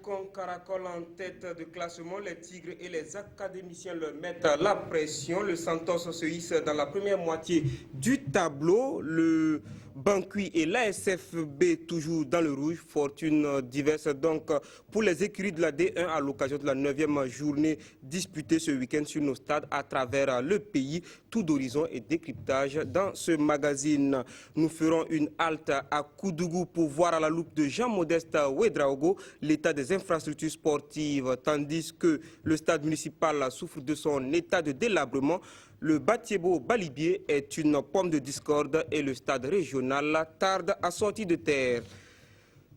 Faucon caracole en tête de classement. Les Tigres et les académiciens leur mettent la pression. Le Santos se hisse dans la première moitié du tableau. Le Banqui et l'ASFB toujours dans le rouge. Fortune diverse donc pour les écuries de la D1 à l'occasion de la 9e journée disputée ce week-end sur nos stades à travers le pays. Tout d'horizon et décryptage dans ce magazine. Nous ferons une halte à Koudougou pour voir à la loupe de Jean-Modeste Ouedraogo l'état des infrastructures sportives, tandis que le stade municipal souffre de son état de délabrement. Le Batiebo Balibier est une pomme de discorde et le stade régional tarde à sortir de terre.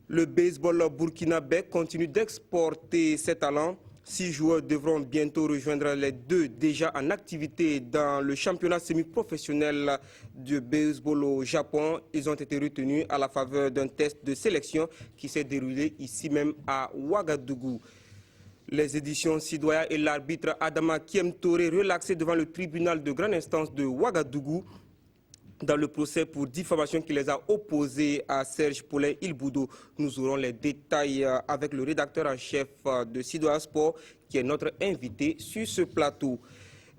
Le baseball burkinabé continue d'exporter ses talents. 6 joueurs devront bientôt rejoindre les 2 déjà en activité dans le championnat semi-professionnel de baseball au Japon. Ils ont été retenus à la faveur d'un test de sélection qui s'est déroulé ici même à Ouagadougou. Les éditions Sidoya et l'arbitre Adama Kiem-Toré relaxés devant le tribunal de grande instance de Ouagadougou dans le procès pour diffamation qui les a opposés à Serge Paulin Ilboudo. Nous aurons les détails avec le rédacteur en chef de Sidoya Sport qui est notre invité sur ce plateau.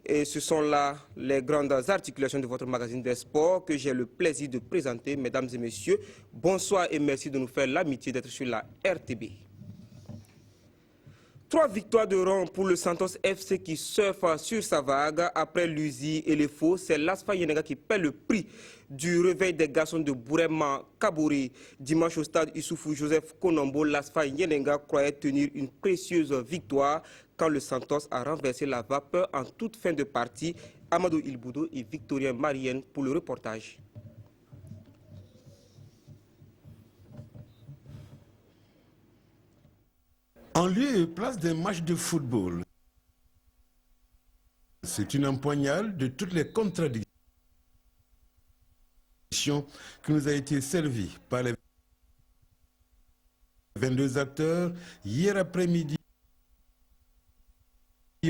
Et ce sont là les grandes articulations de votre magazine des sports que j'ai le plaisir de présenter. Mesdames et messieurs, bonsoir et merci de nous faire l'amitié d'être sur la RTB. 3 victoires de rang pour le Santos FC qui surfe sur sa vague. Après l'Uzi et les faux, c'est l'Asfa Yenega qui paie le prix du réveil des garçons de Bourema Kabouri. Dimanche au stade Issoufou Joseph Konombo, l'Asfa Yenega croyait tenir une précieuse victoire quand le Santos a renversé la vapeur en toute fin de partie. Amadou Ilboudo et Victorien Marienne pour le reportage. En lieu et place d'un match de football, c'est une empoignade de toutes les contradictions qui nous a été servie par les 22 acteurs hier après-midi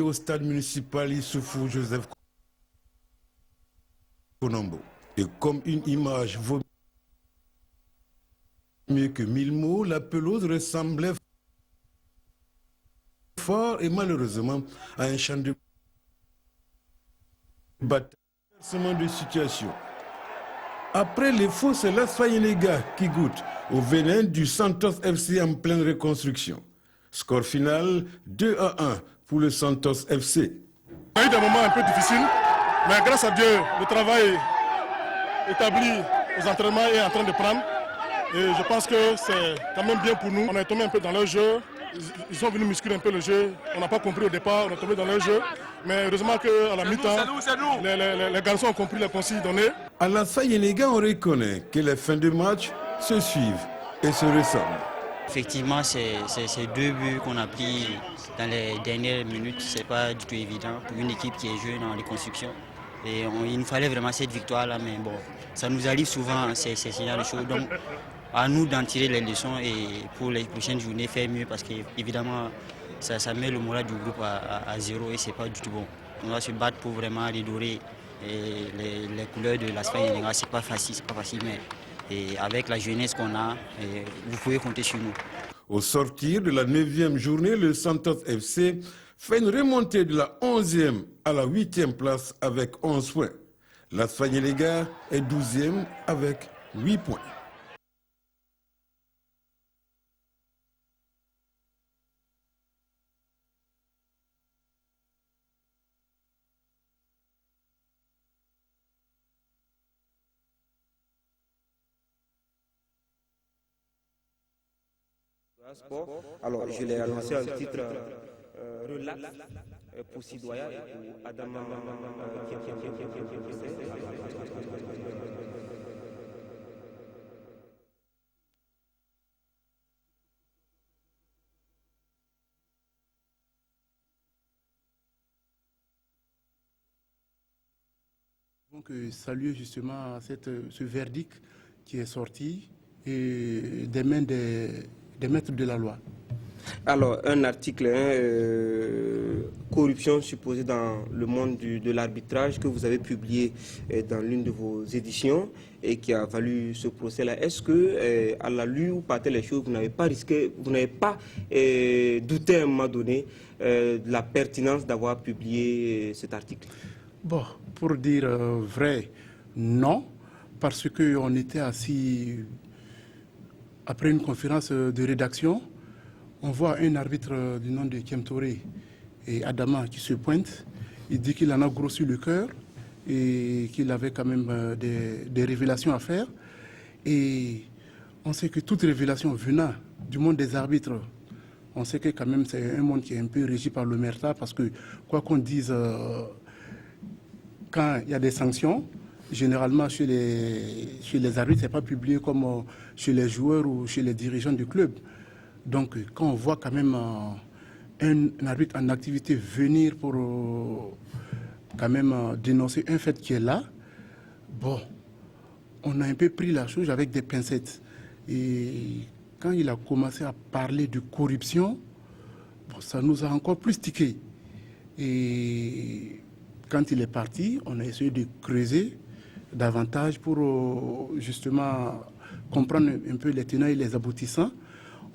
au stade municipal Issoufou Joseph Konombo. Et comme une image vaut mieux que 1000 mots, la pelouse ressemblait fort et malheureusement à un champ de bataille de situation. Après les faux, c'est l'Asfa Yenega qui goûte au venin du Santos FC en pleine reconstruction. Score final 2-1 pour le Santos FC. On a eu des moments un peu difficiles, mais grâce à Dieu, le travail établi aux entraînements est en train de prendre. Et je pense que c'est quand même bien pour nous. On est tombé un peu dans leur jeu. Ils sont venus musculer un peu le jeu. On n'a pas compris au départ, on est tombé dans leur jeu. Mais heureusement qu'à la mi-temps, les garçons ont compris les consignes données. À l'Asfa Yenega, on reconnaît que les fins de match se suivent et se ressemblent. Effectivement, c'est 2 buts qu'on a pris dans les dernières minutes. Ce n'est pas du tout évident pour une équipe qui est jeune en reconstruction. Et il nous fallait vraiment cette victoire-là, mais bon, ça nous arrive souvent, ces genre de choses. Donc, à nous d'en tirer les leçons et pour les prochaines journées faire mieux parce qu'évidemment ça met le moral du groupe à zéro et c'est pas du tout bon. On va se battre pour vraiment redorer les couleurs de l'Asfa Yenega. C'est pas facile, mais et avec la jeunesse qu'on a, vous pouvez compter sur nous. Au sortir de la 9e journée, le Santos FC fait une remontée de la 11e à la 8e place avec 11 points. L'Asfa Yenega est 12e avec 8 points. Alors, je l'ai annoncé un titre relax pour Sidoya et pour Adama. Donc, saluer justement ce verdict qui est sorti et des mains des maîtres de la loi. Alors, un article, corruption supposée dans le monde de l'arbitrage que vous avez publié dans l'une de vos éditions et qui a valu ce procès-là. Est-ce que, à la lu ou par les choses, vous n'avez pas risqué, vous n'avez pas douté à un moment donné de la pertinence d'avoir publié cet article? Bon, pour dire vrai, non, parce qu'on était assis après une conférence de rédaction. On voit un arbitre du nom de Kem Touré et Adama qui se pointe. Il dit qu'il en a gros sur le cœur et qu'il avait quand même des révélations à faire. Et on sait que toute révélation venant du monde des arbitres, on sait que quand même c'est un monde qui est un peu régi par l'omerta parce que quoi qu'on dise, quand il y a des sanctions, généralement chez les arbitres, ce n'est pas publié comme chez les joueurs ou chez les dirigeants du club. Donc, quand on voit quand même un arbitre en activité venir pour quand même dénoncer un fait qui est là, bon, on a un peu pris la chose avec des pincettes. Et quand il a commencé à parler de corruption, bon, ça nous a encore plus tiqué. Et quand il est parti, on a essayé de creuser davantage pour justement comprendre un peu les tenants et les aboutissants.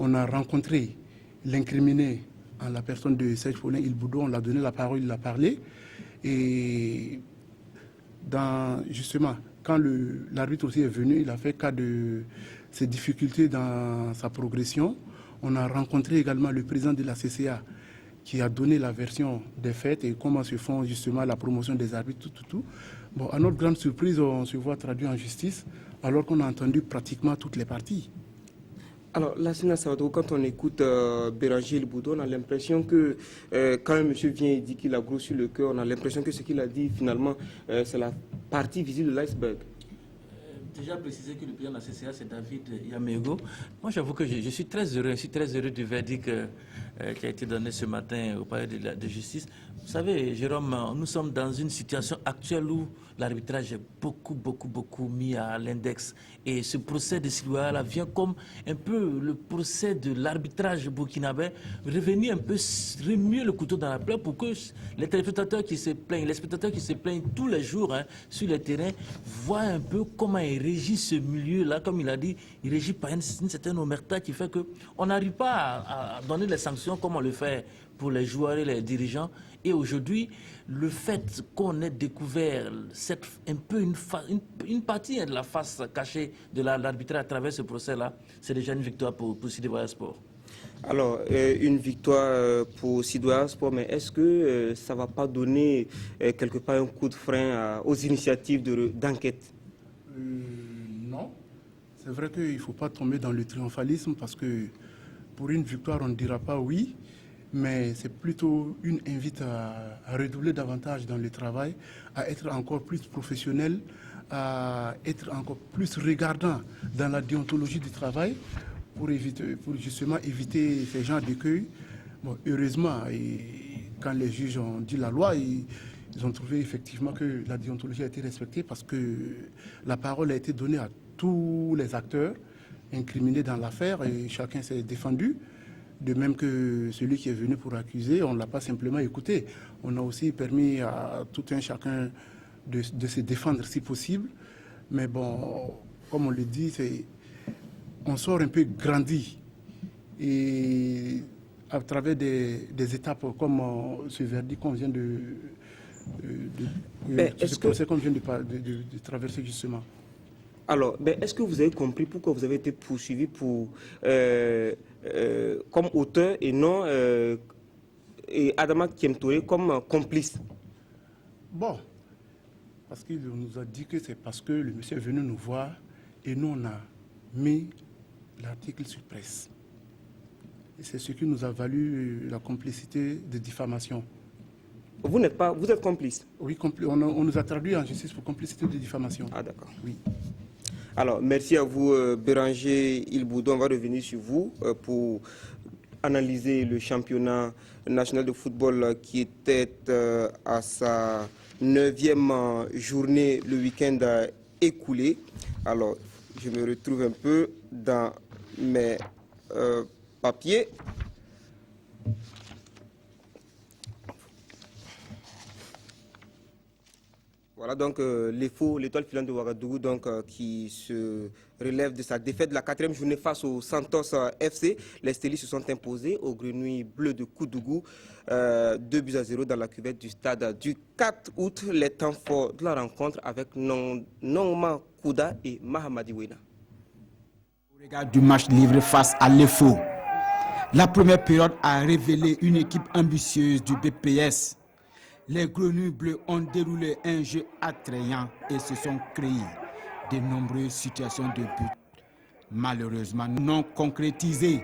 On a rencontré l'incriminé en la personne de Serge Paulin Ilboudo, on l'a donné la parole, il a parlé. Et justement, quand l'arbitre aussi est venu, il a fait cas de ses difficultés dans sa progression. On a rencontré également le président de la CCA qui a donné la version des faits et comment se font justement la promotion des arbitres, tout. Bon, à notre grande surprise, on se voit traduit en justice alors qu'on a entendu pratiquement toutes les parties. Alors, Lassina Sabato, quand on écoute Béranger Ilboudo, on a l'impression que quand un monsieur vient et dit qu'il a gros sur le cœur, on a l'impression que ce qu'il a dit, finalement, c'est la partie visible de l'iceberg. Déjà précisé que le président de la CCA, c'est David Yamego. Moi, j'avoue que je suis très heureux du verdict qui a été donné ce matin au palais de justice. Vous savez, Jérôme, nous sommes dans une situation actuelle où l'arbitrage est beaucoup mis à l'index. Et ce procès de Sidouala vient comme un peu le procès de l'arbitrage burkinabé, revenir un peu remuer le couteau dans la plaie pour que les téléspectateurs qui se plaignent, les spectateurs qui se plaignent tous les jours sur le terrain, voient un peu comment il régit ce milieu-là. Comme il a dit, il régit par une certaine omerta qui fait qu'on n'arrive pas à donner les sanctions comme on le fait pour les joueurs et les dirigeants. Et aujourd'hui, le fait qu'on ait découvert un peu une partie de la face cachée de l'arbitrage à travers ce procès-là, c'est déjà une victoire pour Sidouala Sport. Alors, une victoire pour Sidouala Sport, mais est-ce que ça ne va pas donner quelque part un coup de frein aux initiatives d'enquête? Non. C'est vrai qu'il ne faut pas tomber dans le triomphalisme parce que pour une victoire, on ne dira pas oui. Mais c'est plutôt une invite à redoubler davantage dans le travail, à être encore plus professionnel, à être encore plus regardant dans la déontologie du travail pour justement éviter ces genres d'écueils. Bon, heureusement, quand les juges ont dit la loi, ils ont trouvé effectivement que la déontologie a été respectée parce que la parole a été donnée à tous les acteurs incriminés dans l'affaire et chacun s'est défendu. De même que celui qui est venu pour accuser, on ne l'a pas simplement écouté. On a aussi permis à tout un chacun de se défendre si possible. Mais bon, comme on le dit, on sort un peu grandi. Et à travers des étapes comme ce verdict qu'on vient de traverser justement. Alors, est-ce que vous avez compris pourquoi vous avez été poursuivi comme auteur et non et Adama Kem Touré comme complice? Bon, parce qu'il nous a dit que c'est parce que le monsieur est venu nous voir et nous on a mis l'article sur presse. Et c'est ce qui nous a valu la complicité de diffamation. Vous êtes complice? Oui, on nous a traduit en justice pour complicité de diffamation. Ah d'accord. Oui. Alors, merci à vous, Béranger Ilboudo. On va revenir sur vous pour analyser le championnat national de football qui était à sa 9e journée le week-end écoulé. Alors, je me retrouve un peu dans mes papiers. Voilà donc l'étoile filante de Ouagadougou qui se relève de sa défaite de la 4e journée face au Santos FC. Les Stélis se sont imposés aux Grenouilles bleues de Koudougou 2-0 dans la cuvette du stade du 4 août. Les temps forts de la rencontre avec Nongma Kouda et Mahamadi Wena. Au regard du match livré face à l'EFO, la première période a révélé une équipe ambitieuse du BPS. Les Grenouilles bleues ont déroulé un jeu attrayant et se sont créés de nombreuses situations de but, malheureusement non concrétisées.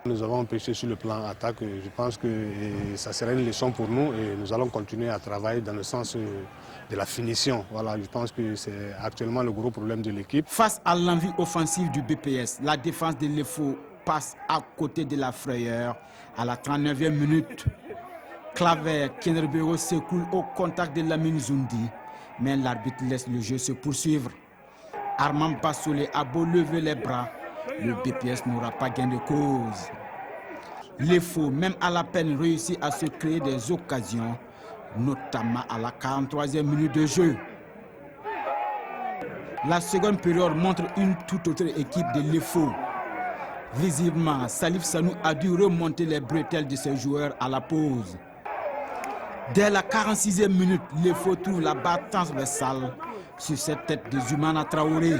Nous avons pêché sur le plan attaque. Je pense que ça serait une leçon pour nous et nous allons continuer à travailler dans le sens de la finition. Voilà, je pense que c'est actuellement le gros problème de l'équipe. Face à l'envie offensive du BPS, la défense de l'EFO passe à côté de la frayeur à la 39e minute. Claver Kenrbero s'écoule au contact de Lamine Zoundi, mais l'arbitre laisse le jeu se poursuivre. Armand Bassolé a beau lever les bras, le BPS n'aura pas gain de cause. L'EFO, même à la peine, réussit à se créer des occasions, notamment à la 43e minute de jeu. La seconde période montre une toute autre équipe de l'EFO. Visiblement, Salif Sanou a dû remonter les bretelles de ses joueurs à la pause. Dès la 46e minute, l'EFO trouve la barre transversale sur cette tête de Zoumana Traoré.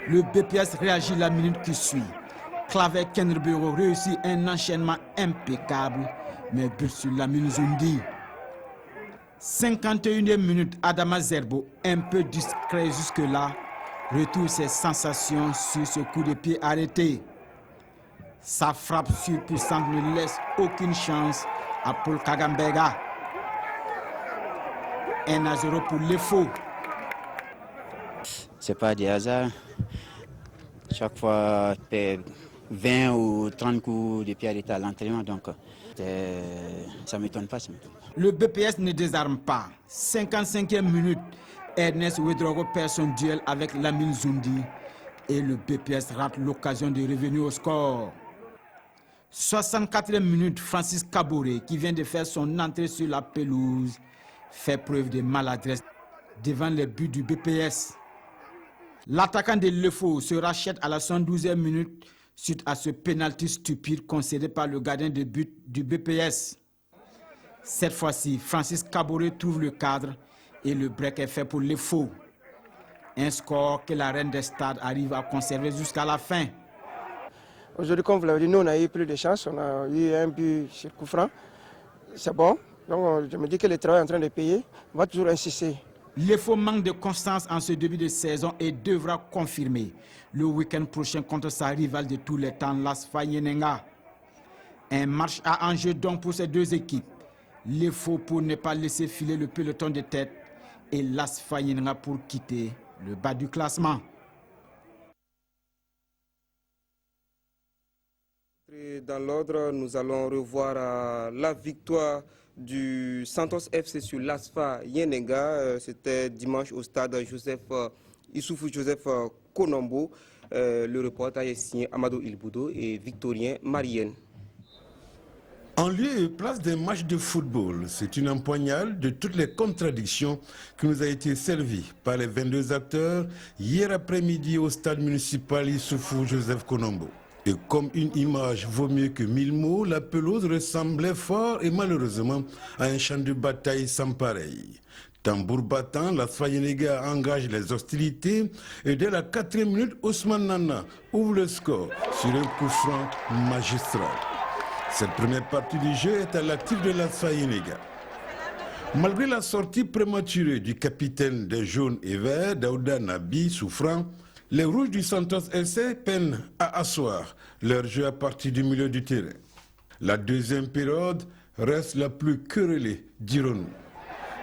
Le BPS réagit la minute qui suit. Claver Kenrbero réussit un enchaînement impeccable, mais but sur Lamine Zoundi. 51e minute, Adama Zerbo, un peu discret jusque-là, retrouve ses sensations sur ce coup de pied arrêté. Sa frappe surpuissante ne laisse aucune chance à Paul Kagambega. 1-0 pour l'EFO. C'est pas des hasards. Chaque fois, 20 ou 30 coups de pied arrêtés à l'entraînement, donc ça ne m'étonne pas. Le BPS ne désarme pas. 55e minute, Ernest Ouedraogo perd son duel avec Lamine Zoundi et le BPS rate l'occasion de revenir au score. 64e minute, Francis Kaboré, qui vient de faire son entrée sur la pelouse, fait preuve de maladresse devant les buts du BPS. L'attaquant de l'EFO se rachète à la 112e minute suite à ce pénalty stupide concédé par le gardien de but du BPS. Cette fois-ci, Francis Kaboré trouve le cadre et le break est fait pour l'EFO. Un score que la reine des stades arrive à conserver jusqu'à la fin. Aujourd'hui, comme vous l'avez dit, nous on a eu plus de chance, on a eu un but sur coup franc. C'est bon, donc je me dis que le travail est en train de payer, on va toujours insister. L'EFO manque de constance en ce début de saison et devra confirmer le week-end prochain contre sa rivale de tous les temps, l'ASFA Yenenga. Un match à enjeu donc pour ces deux équipes. L'EFO pour ne pas laisser filer le peloton de tête et l'ASFA Yenenga pour quitter le bas du classement. Dans l'ordre, nous allons revoir la victoire du Santos FC sur l'ASFA Yenenga. C'était dimanche au stade Issoufou Joseph Konombo. Le reportage est signé Amadou Ilboudo et Victorien Marienne. En lieu et place d'un match de football, c'est une empoignade de toutes les contradictions qui nous a été servie par les 22 acteurs hier après-midi au stade municipal Issoufou Joseph Konombo. Et comme une image vaut mieux que 1000 mots, la pelouse ressemblait fort et malheureusement à un champ de bataille sans pareil. Tambour battant, l'ASFA Yenenga engage les hostilités et dès la 4e minute, Ousmane Nana ouvre le score sur un coup franc magistral. Cette première partie du jeu est à l'actif de l'ASFA Yenenga. Malgré la sortie prématurée du capitaine des jaunes et verts, Daouda Nabi, souffrant, les rouges du Santos FC peinent à asseoir leur jeu à partir du milieu du terrain. La deuxième période reste la plus querellée, dirons-nous.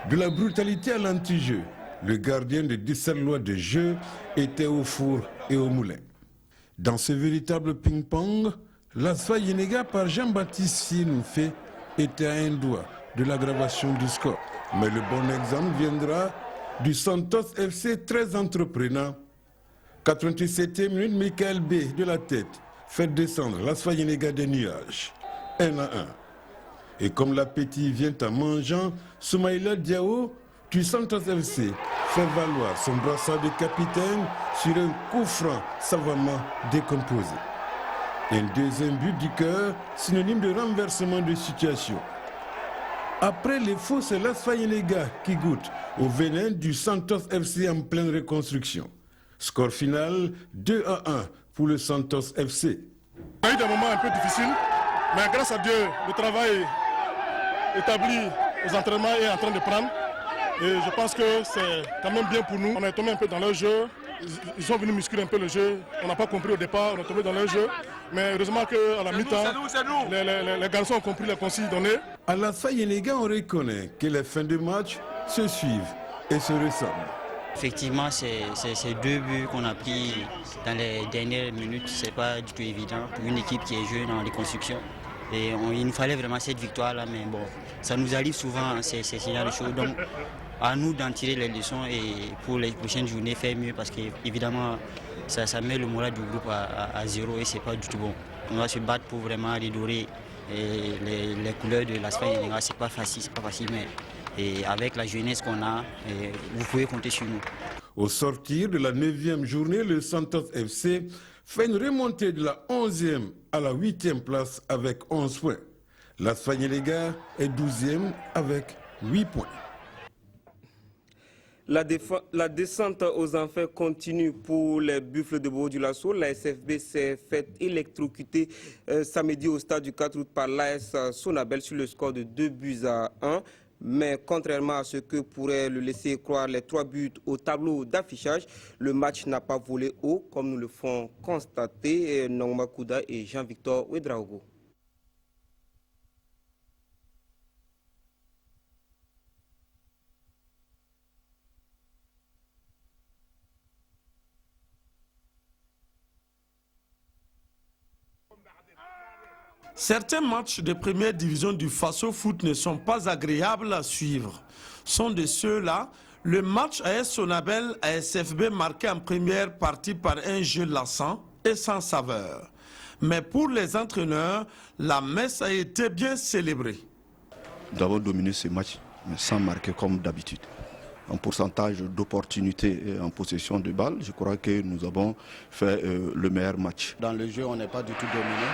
De la brutalité à l'anti-jeu, le gardien de 17 lois de jeu était au four et au moulin. Dans ce véritable ping-pong, l'ASFA Yenenga par Jean-Baptiste Sienoufé était à un doigt de l'aggravation du score. Mais le bon exemple viendra du Santos FC très entreprenant. 87e minute, Michael B de la tête fait descendre l'ASFA Yenenga des nuages. 1 à 1. Et comme l'appétit vient en mangeant, Soumaïla Diao du Santos FC fait valoir son brassard de capitaine sur un coup franc savamment décomposé. Un deuxième but du cœur, synonyme de renversement de situation. Après les faux, c'est l'Asfaïenega qui goûte au venin du Santos FC en pleine reconstruction. Score final 2 à 1 pour le Santos FC. On a eu des moments un peu difficiles, mais grâce à Dieu, le travail établi aux entraînements est en train de prendre. Et je pense que c'est quand même bien pour nous. On est tombé un peu dans leur jeu. Ils sont venus muscler un peu le jeu. On n'a pas compris au départ, on est tombé dans leur jeu. Mais heureusement qu'à la mi-temps, les garçons ont compris les consignes données. À la Fayenega, on reconnaît que les fins de match se suivent et se ressemblent. Effectivement, ces deux buts qu'on a pris dans les dernières minutes, ce n'est pas du tout évident pour une équipe qui est jeune en reconstruction. Et il nous fallait vraiment cette victoire-là, mais bon, ça nous arrive souvent, ces genre de choses. Donc, à nous d'en tirer les leçons et pour les prochaines journées, faire mieux parce qu'évidemment, ça met le moral du groupe à zéro et ce n'est pas du tout bon. On va se battre pour vraiment redorer les couleurs de l'Asfaï. Ce n'est pas facile, mais et avec la jeunesse qu'on a, vous pouvez compter sur nous. Au sortir de la 9e journée, le Santos FC fait une remontée de la 11e à la 8e place avec 11 points. L'Asfaïenega est 12e avec 8 points. La descente aux enfers continue pour les Buffles de Bobo-Dioulasso. La SFB s'est fait électrocuter samedi au stade du 4 août par l'AS Sonabel sur le score de 2 buts à 1. Mais contrairement à ce que pourraient le laisser croire les 3 buts au tableau d'affichage, le match n'a pas volé haut, comme nous le font constater Nongma Kouda et Jean-Victor Ouedraogo. Certains matchs de première division du Faso Foot ne sont pas agréables à suivre. Sont de ceux-là, le match AS Sonabel ASFB marqué en première partie par un jeu lassant et sans saveur. Mais pour les entraîneurs, la messe a été bien célébrée. Nous avons dominé ce match, mais sans marquer comme d'habitude. En pourcentage d'opportunités et en possession de balles, je crois que nous avons fait le meilleur match. Dans le jeu, on n'est pas du tout dominé.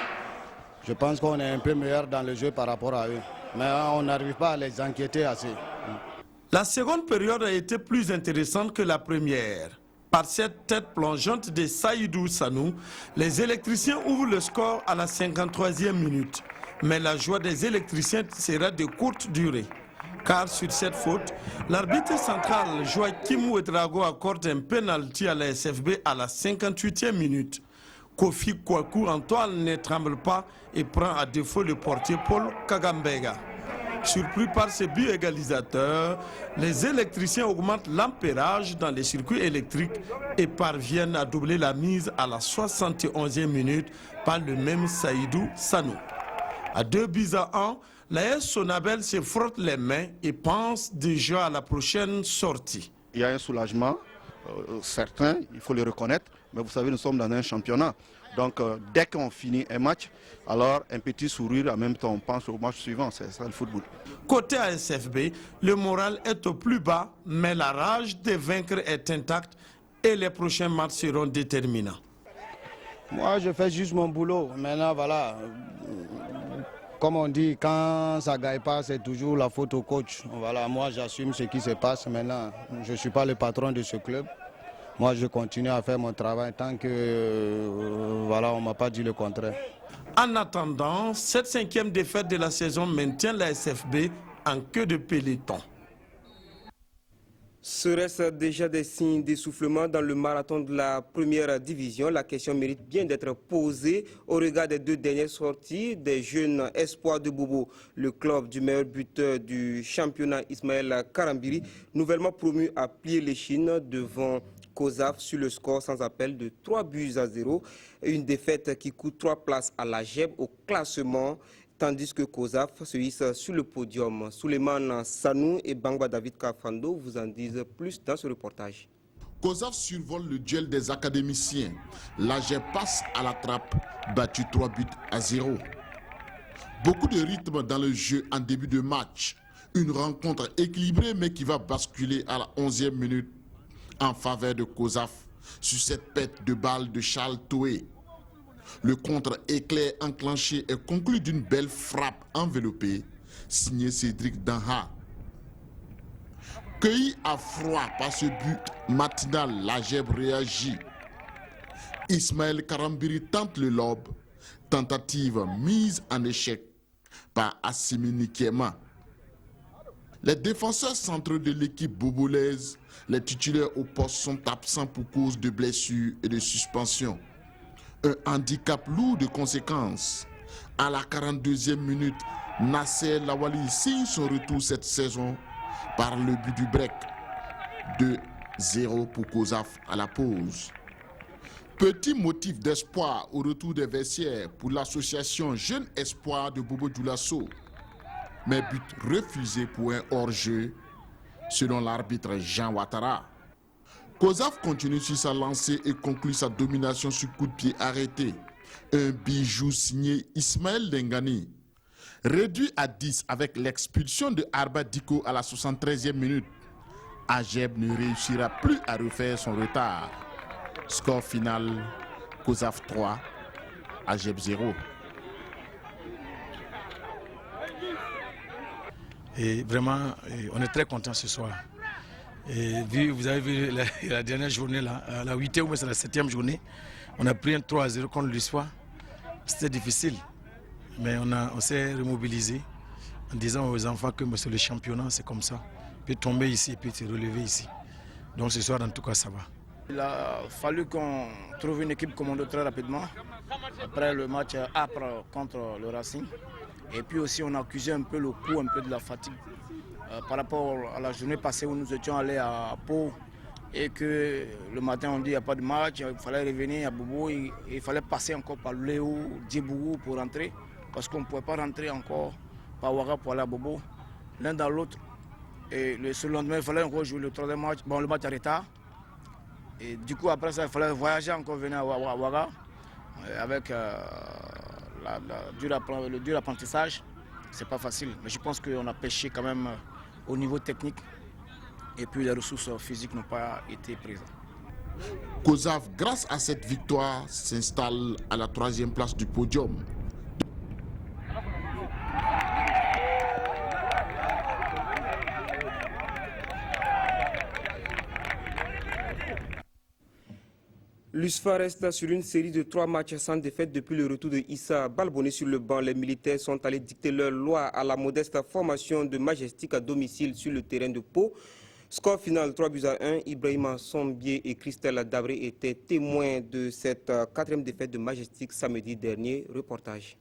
Je pense qu'on est un peu meilleur dans le jeu par rapport à eux. Mais on n'arrive pas à les inquiéter assez. La seconde période a été plus intéressante que la première. Par cette tête plongeante de Saïdou Sanou, les électriciens ouvrent le score à la 53e minute. Mais la joie des électriciens sera de courte durée. Car sur cette faute, l'arbitre central Joachim Ouedraogo accorde un penalty à la SFB à la 58e minute. Kofi Kouakou Antoine ne tremble pas et prend à défaut le portier Paul Kagambega. Surpris par ce but égalisateur, les électriciens augmentent l'ampérage dans les circuits électriques et parviennent à doubler la mise à la 71e minute par le même Saïdou Sanou. À 2 buts à 1, l'AS Sonabel se frotte les mains et pense déjà à la prochaine sortie. Il y a un soulagement certain, il faut le reconnaître, mais vous savez, nous sommes dans un championnat. Donc, dès qu'on finit un match, alors un petit sourire, en même temps, on pense au match suivant. C'est ça le football. Côté ASFB, le moral est au plus bas, mais la rage de vaincre est intacte et les prochains matchs seront déterminants. Moi, je fais juste mon boulot. Maintenant, voilà, comme on dit, quand ça ne gagne pas, c'est toujours la faute au coach. Voilà, moi, j'assume ce qui se passe maintenant. Je ne suis pas le patron de ce club. Moi, je continue à faire mon travail tant que voilà, on ne m'a pas dit le contraire. En attendant, cette 5e défaite de la saison maintient la SFB en queue de peloton. Serait-ce déjà des signes d'essoufflement dans le marathon de la première division? La question mérite bien d'être posée au regard des 2 dernières sorties des jeunes espoirs de Bobo. Le club du meilleur buteur du championnat, Ismaël Karambiri, nouvellement promu à plier les chines devant COSAF sur le score sans appel de 3 buts à 0. Une défaite qui coûte 3 places à la GEB au classement, tandis que COSAF se hisse sur le podium. Souleymane Sanou et Bangba David Kafando vous en disent plus dans ce reportage. COSAF survole le duel des académiciens. La GEB passe à la trappe, battu 3 buts à 0. Beaucoup de rythme dans le jeu en début de match. Une rencontre équilibrée mais qui va basculer à la 11e minute en faveur de COSAF sur cette pète de balle de Charles Toué. Le contre-éclair enclenché est conclu d'une belle frappe enveloppée signée Cédric Danha. Cueilli à froid par ce but matinal, l'Ageb réagit. Ismaël Karambiri tente le lob, tentative mise en échec par Assimini Kiema. Les défenseurs centraux de l'équipe bobolaise, les titulaires au poste sont absents pour cause de blessures et de suspension. Un handicap lourd de conséquences. À la 42e minute, Nasser Lawali signe son retour cette saison par le but du break. 2-0 pour COSAF à la pause. Petit motif d'espoir au retour des vestiaires pour l'association Jeune Espoir de Bobo Dioulasso. Mais but refusé pour un hors-jeu, selon l'arbitre Jean Ouattara. COSAF continue sur sa lancée et conclut sa domination sur coup de pied arrêté. Un bijou signé Ismaël Dengani. Réduit à 10 avec l'expulsion de Arba Diko à la 73e minute. Ageb ne réussira plus à refaire son retard. Score final, COSAF 3, Ageb 0. Et vraiment, on est très content ce soir. Et vous avez vu la dernière journée, là, la 8e ou c'est la 7e journée, on a pris un 3-0 contre l'Histoire. C'était difficile, mais on s'est remobilisé en disant aux enfants que c'est le championnat, c'est comme ça. Puis tomber ici et puis se relever ici. Donc ce soir, en tout cas, ça va. Il a fallu qu'on trouve une équipe commando très rapidement, après le match âpre contre le Racing. Et puis aussi, on a accusé un peu le coup de la fatigue par rapport à la journée passée où nous étions allés à Pau et que le matin on dit qu'il n'y a pas de match, il fallait revenir à Bobo, il fallait passer encore par Léo, Djibougou pour rentrer parce qu'on ne pouvait pas rentrer encore par Ouaga pour aller à Bobo, l'un dans l'autre. Et ce lendemain, il fallait encore jouer le troisième match, bon le match en retard. Et du coup après ça, il fallait voyager encore venir à Ouaga avec le dur apprentissage. C'est pas facile, mais je pense qu'on a pêché quand même au niveau technique et puis les ressources physiques n'ont pas été prises. COSAF, grâce à cette victoire, s'installe à la 3e place du podium. L'USFA reste sur une série de 3 matchs sans défaite depuis le retour de Issa Balboni sur le banc. Les militaires sont allés dicter leur loi à la modeste formation de Majestic à domicile sur le terrain de Pau. Score final 3-1. Ibrahima Sombier et Christelle Dabré étaient témoins de cette 4e défaite de Majestic samedi dernier. Reportage.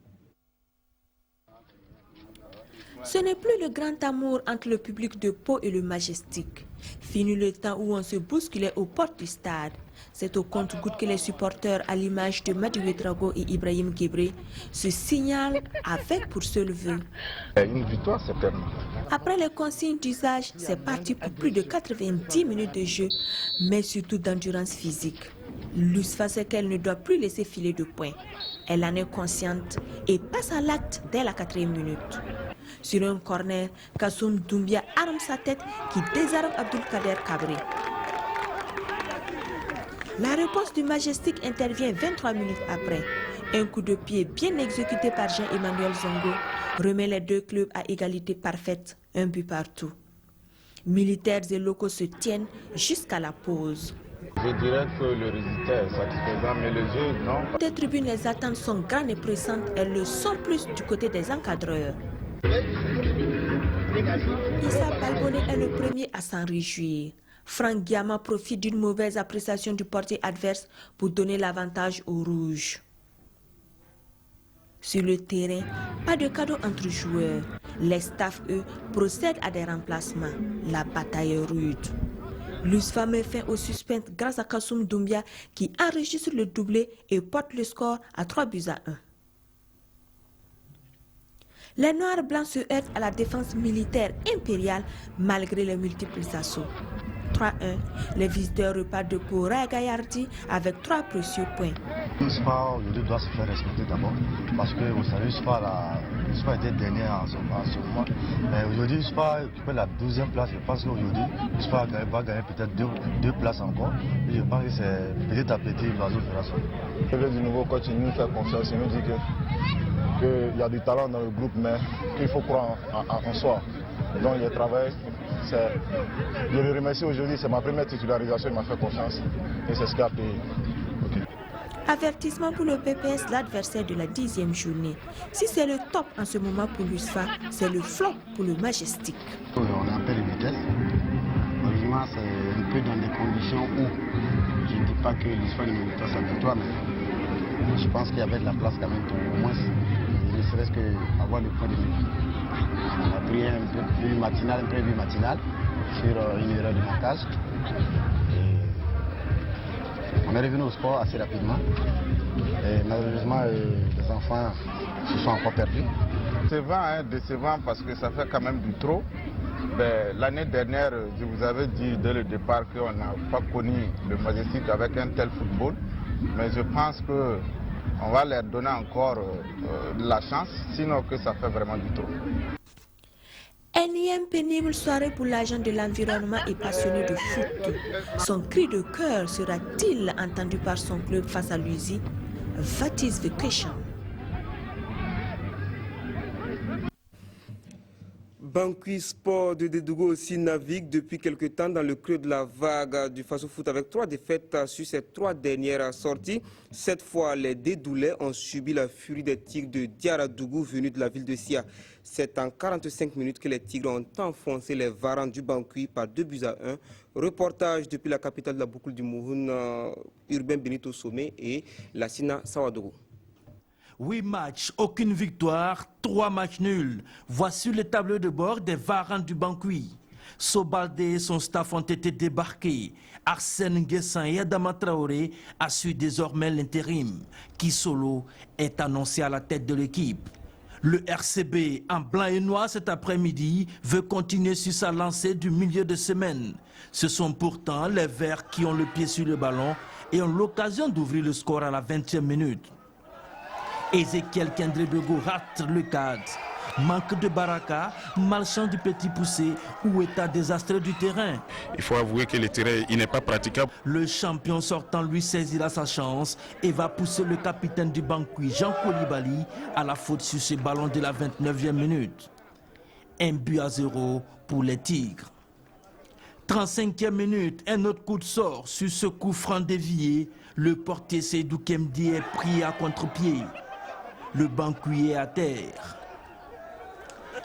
Ce n'est plus le grand amour entre le public de Pau et le Majestic. Fini le temps où on se bousculait aux portes du stade. C'est au compte-gouttes que les supporters, à l'image de Madi Ouedraogo et Ibrahim Guébré, se signalent avec pour seul vœu. Une victoire, certainement. Après les consignes d'usage, c'est parti pour plus de 90 minutes de jeu, mais surtout d'endurance physique. L'USFA sait qu'elle ne doit plus laisser filer de points. Elle en est consciente et passe à l'acte dès la 4e minute. Sur un corner, Kassoum Doumbia arme sa tête qui désarme Abdulkader Kabré. La réponse du Majestic intervient 23 minutes après. Un coup de pied bien exécuté par Jean-Emmanuel Zongo remet les deux clubs à égalité parfaite, un but partout. Militaires et locaux se tiennent jusqu'à la pause. Je dirais que le résultat est satisfaisant, mais les jeux, non. Les tribunes, les attentes sont grandes et pressantes. Elles le sont plus du côté des encadreurs. Issa Balboni est le premier à s'en réjouir. Franck Guiama profite d'une mauvaise appréciation du portier adverse pour donner l'avantage aux rouges. Sur le terrain, pas de cadeau entre joueurs. Les staffs, eux, procèdent à des remplacements. La bataille est rude. L'USFA met fin au suspense grâce à Kassoum Doumbia qui enregistre le doublé et porte le score à 3-1. Les Noirs Blancs se heurtent à la défense militaire impériale malgré les multiples assauts. 3-1, les visiteurs repartent de Koura Gaillardi avec 3 précieux points. L'USFA aujourd'hui doit se faire respecter d'abord parce que vous savez, l'USFA l'USFA était dernier en ce moment. Mais aujourd'hui, l'USFA occupait la 12e place. Je pense qu'aujourd'hui, l'USFA va gagner peut-être deux places encore. Et je pense que c'est petit à petit, l'oiseau fera son. Le du nouveau coach, il nous fait confiance. Il nous dit qu'il y a du talent dans le groupe, mais qu'il faut croire en soi. Donc il travaille. Je le remercie aujourd'hui, c'est ma première titularisation, il m'a fait confiance. Et c'est ce qui a payé. Avertissement pour le PPS, l'adversaire de la 10e journée. Si c'est le top en ce moment pour l'USFA, c'est le flop pour le Majestic. On a un peu de vitesse. Heureusement, c'est un peu dans des conditions où je ne dis pas que l'USFA ne mérite pas sa victoire, mais je pense qu'il y avait de la place quand même pour au moins, ne serait-ce qu'avoir le point de vue. On a pris un prévu matinal sur une erreur de montage. On est revenu au sport assez rapidement et malheureusement les enfants se sont encore perdus. C'est décevant parce que ça fait quand même du trop. L'année dernière, je vous avais dit dès le départ qu'on n'a pas connu le Majestic avec un tel football. Mais je pense qu'on va leur donner encore de la chance, sinon que ça fait vraiment du trop. Énième pénible soirée pour l'agent de l'environnement et passionné de foot. Son cri de cœur sera-t-il entendu par son club face à l'USI? That is the question. Bangui Sport de Dédougou aussi navigue depuis quelque temps dans le creux de la vague du Faso Foot avec 3 défaites sur ces 3 dernières sorties. Cette fois, les Dédoulais ont subi la furie des Tigres de Diaradougou venus de la ville de Sia. C'est en 45 minutes que les Tigres ont enfoncé les Varans du Bangui par 2-1. Reportage depuis la capitale de la boucle du Mouhoun, Urbain Benito Sommet et Lassina Sawadogo. 8 matchs, aucune victoire, 3 matchs nuls. Voici le tableau de bord des Varans du Bangui. Sobalde et son staff ont été débarqués. Arsène Nguessan et Adama Traoré assurent désormais l'intérim. Kisolo est annoncé à la tête de l'équipe. Le RCB, en blanc et noir cet après-midi, veut continuer sur sa lancée du milieu de semaine. Ce sont pourtant les Verts qui ont le pied sur le ballon et ont l'occasion d'ouvrir le score à la 20e minute. Ezekiel Kendrebego rate le cadre. Manque de baraka, malchance du petit poussé ou état désastreux du terrain. Il faut avouer que le terrain n'est pas praticable. Le champion sortant lui saisira sa chance et va pousser le capitaine du Bangui, Jean Koulibaly, à la faute sur ce ballon de la 29e minute. 1-0 pour les Tigres. 35e minute, un autre coup de sort sur ce coup franc dévié. Le portier Seydou Kemdi est pris à contre-pied. Le Bangui est à terre.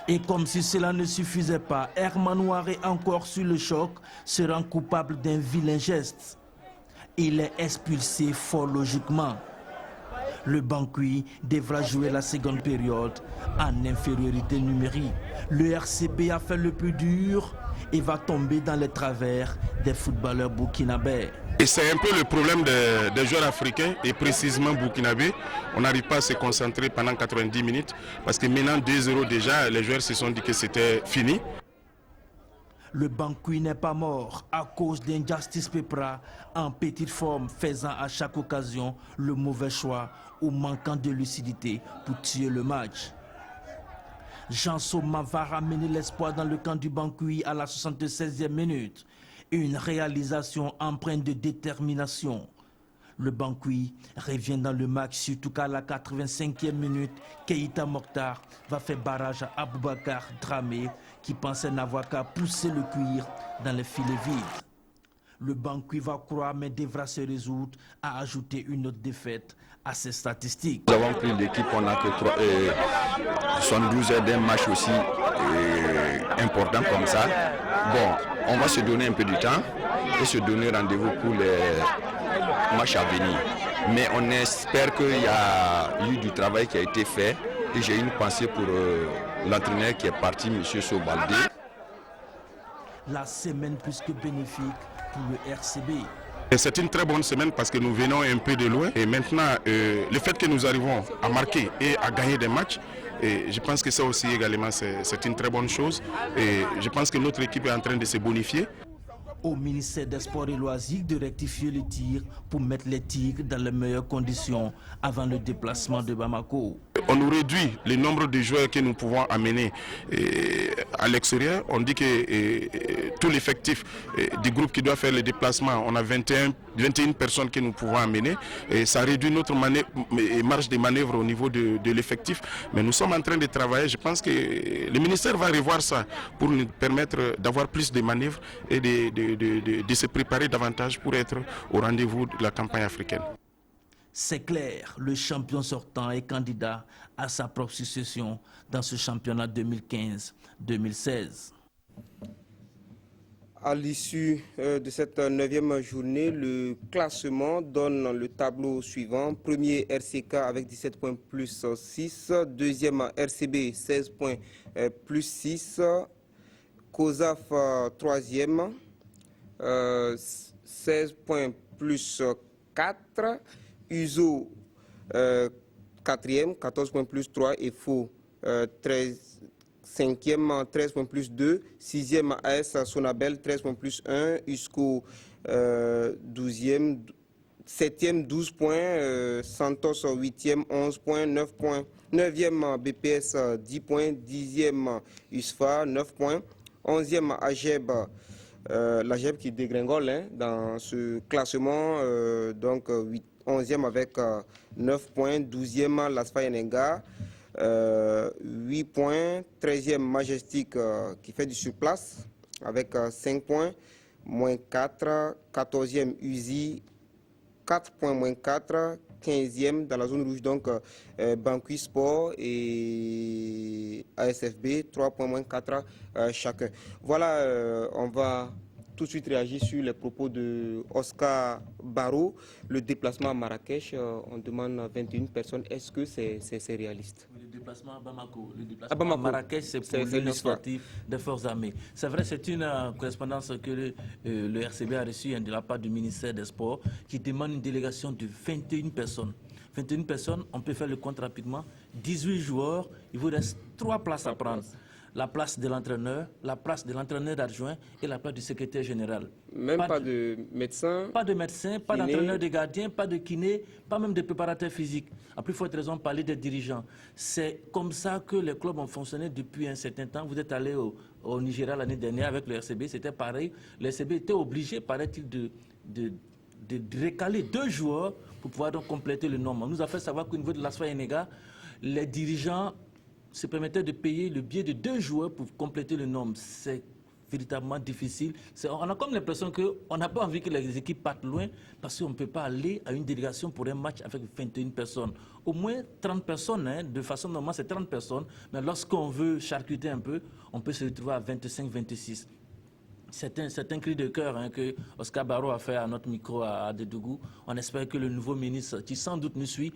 Et comme si cela ne suffisait pas, Herman Ouaré, encore sur le choc, se rend coupable d'un vilain geste. Il est expulsé fort logiquement. Le Bangui devra jouer la seconde période en infériorité numérique. Le RCB a fait le plus dur et va tomber dans les travers des footballeurs burkinabés. Et c'est un peu le problème des joueurs africains et précisément burkinabés. On n'arrive pas à se concentrer pendant 90 minutes parce que maintenant 2-0 déjà, les joueurs se sont dit que c'était fini. Le Bangui n'est pas mort à cause d'un Justice Pepra en petite forme faisant à chaque occasion le mauvais choix ou manquant de lucidité pour tuer le match. Jean Soma va ramener l'espoir dans le camp du Bangui à la 76e minute. Une réalisation empreinte de détermination. Le Bangui revient dans le match, surtout qu'à la 85e minute, Keïta Mokhtar va faire barrage à Aboubakar Dramé qui pensait n'avoir qu'à pousser le cuir dans les filets vides. Le Bangui va croire mais devra se résoudre à ajouter une autre défaite à ses statistiques. Nous avons pris l'équipe, on n'a que 72 heures d'un match aussi important comme ça. Bon, on va se donner un peu du temps et se donner rendez-vous pour les matchs à venir. Mais on espère qu'il y a eu du travail qui a été fait et j'ai une pensée pour l'entraîneur qui est parti, M. Sobalde. La semaine plus que bénéfique pour le RCB. C'est une très bonne semaine parce que nous venons un peu de loin et maintenant le fait que nous arrivons à marquer et à gagner des matchs, et je pense que ça aussi également c'est une très bonne chose et je pense que notre équipe est en train de se bonifier. au ministère des Sports et Loisirs de rectifier le tir pour mettre les tigres dans les meilleures conditions avant le déplacement de Bamako. On nous réduit le nombre de joueurs que nous pouvons amener à l'extérieur. On dit que tout l'effectif du groupe qui doit faire le déplacement, on a 21 personnes que nous pouvons amener. Et ça réduit notre marge de manœuvre au niveau de l'effectif. Mais nous sommes en train de travailler. Je pense que le ministère va revoir ça pour nous permettre d'avoir plus de manœuvres et de se préparer davantage pour être au rendez-vous de la campagne africaine. C'est clair, le champion sortant est candidat à sa propre succession dans ce championnat 2015-2016. À l'issue de cette 9e journée, le classement donne le tableau suivant. Premier RCK avec 17 points plus 6. Deuxième RCB 16 points plus 6. COSAF 3e 16 points plus 4. USO 4e 14 points plus 3 et FO 5e 13 points plus 2, 6e AS Sonabel 13 points plus 1, USCO 12e, 7e 12 points, Santos 8e 11 points, 9 points, 9e BPS 10 points, 10e USFA 9 points, 11e AGEB, l'AGEB qui dégringole dans ce classement, donc 11e avec 9 points, 12e l'ASFA Yenenga, 8 points, 13e Majestic qui fait du surplace avec 5 points, moins 4, 14e Uzi, 4 points moins 4, 15e dans la zone rouge, donc Banqui Sport et ASFB, 3 points moins 4 chacun. Voilà, on va tout de suite réagir sur les propos de Oscar Barraud. Le déplacement à Marrakech, on demande 21 personnes. Est-ce que c'est réaliste? Le déplacement à Bamako. Le déplacement à Marrakech, c'est pour l'Union sportive des forces armées. C'est vrai, c'est une correspondance que le RCB a reçue de la part du ministère des Sports qui demande une délégation de 21 personnes. 21 personnes, on peut faire le compte rapidement. 18 joueurs, il vous reste 3 places à prendre. La place de l'entraîneur, la place de l'entraîneur adjoint et la place du secrétaire général. Même pas de médecin? Pas de médecin, pas d'entraîneur de gardien, pas de kiné, pas même de préparateur physique. Après, il faut être raison de parler des dirigeants. C'est comme ça que les clubs ont fonctionné depuis un certain temps. Vous êtes allé au Nigeria l'année dernière avec le RCB, c'était pareil. Le RCB était obligé, paraît-il, de recaler 2 joueurs pour pouvoir donc compléter le nombre. On nous a fait savoir qu'au niveau de l'ASFA Yenenga, les dirigeants se permettait de payer le billet de 2 joueurs pour compléter le nombre. C'est véritablement difficile. On a comme l'impression qu'on n'a pas envie que les équipes partent loin parce qu'on ne peut pas aller à une délégation pour un match avec 21 personnes. Au moins 30 personnes, hein, de façon normale c'est 30 personnes, mais lorsqu'on veut charcuter un peu, on peut se retrouver à 25-26. C'est un cri de cœur hein, que Oscar Barraud a fait à notre micro à Dédougou. On espère que le nouveau ministre, qui sans doute nous suit,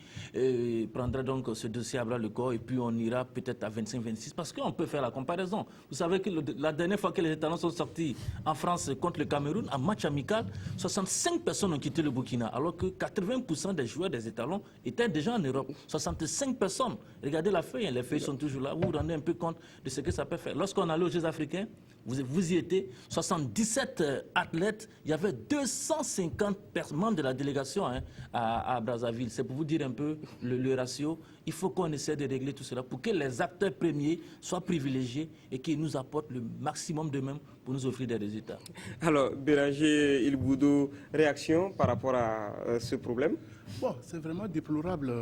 prendra donc ce dossier à bras le corps et puis on ira peut-être à 25-26 parce qu'on peut faire la comparaison. Vous savez que la dernière fois que les étalons sont sortis en France contre le Cameroun, en match amical, 65 personnes ont quitté le Burkina alors que 80% des joueurs des étalons étaient déjà en Europe. 65 personnes. Regardez la feuille, hein, les feuilles sont toujours là. Vous vous rendez un peu compte de ce que ça peut faire. Lorsqu'on allait aux Jeux africains, vous y étiez, 77 athlètes, il y avait 250 membres de la délégation hein, à Brazzaville. C'est pour vous dire un peu le ratio. Il faut qu'on essaie de régler tout cela pour que les acteurs premiers soient privilégiés et qu'ils nous apportent le maximum d'eux-mêmes pour nous offrir des résultats. Alors, Béranger Ilboudou, réaction par rapport à ce problème? Bon, c'est vraiment déplorable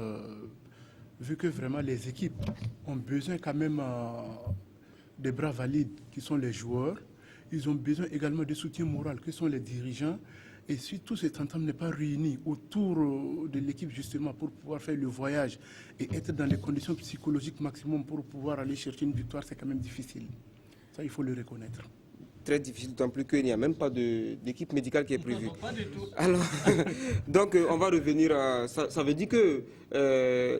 vu que vraiment les équipes ont besoin quand même des bras valides qui sont les joueurs. Ils ont besoin également de soutien moral qui sont les dirigeants. Et si tout cet ensemble n'est pas réuni autour de l'équipe justement pour pouvoir faire le voyage et être dans les conditions psychologiques maximum pour pouvoir aller chercher une victoire, c'est quand même difficile. Ça, il faut le reconnaître. Très difficile, d'autant plus qu'il n'y a même pas d'équipe médicale qui est prévue. Non, pas du tout. Alors, donc on va revenir à... Ça veut dire que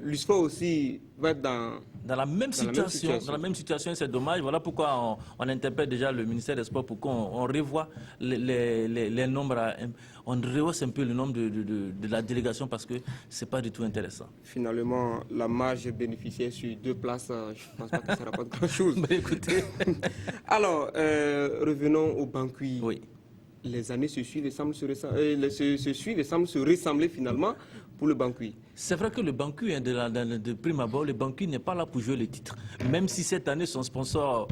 l'USFA aussi va être dans la même situation. Dans la même situation, c'est dommage. Voilà pourquoi on interpelle déjà le ministère des Sports pour qu'on revoie les nombres. On rehausse un peu le nombre de la délégation parce que ce n'est pas du tout intéressant. Finalement, la marge bénéficiaire sur 2 places, je ne pense pas que ça rapporte grand-chose. Écoutez. Alors, revenons au Banqui. Oui. les années se suivent et semblent se ressembler finalement pour le Bangui. C'est vrai que le Bangui, de prime abord, le Bangui n'est pas là pour jouer le titre. Même si cette année, son sponsor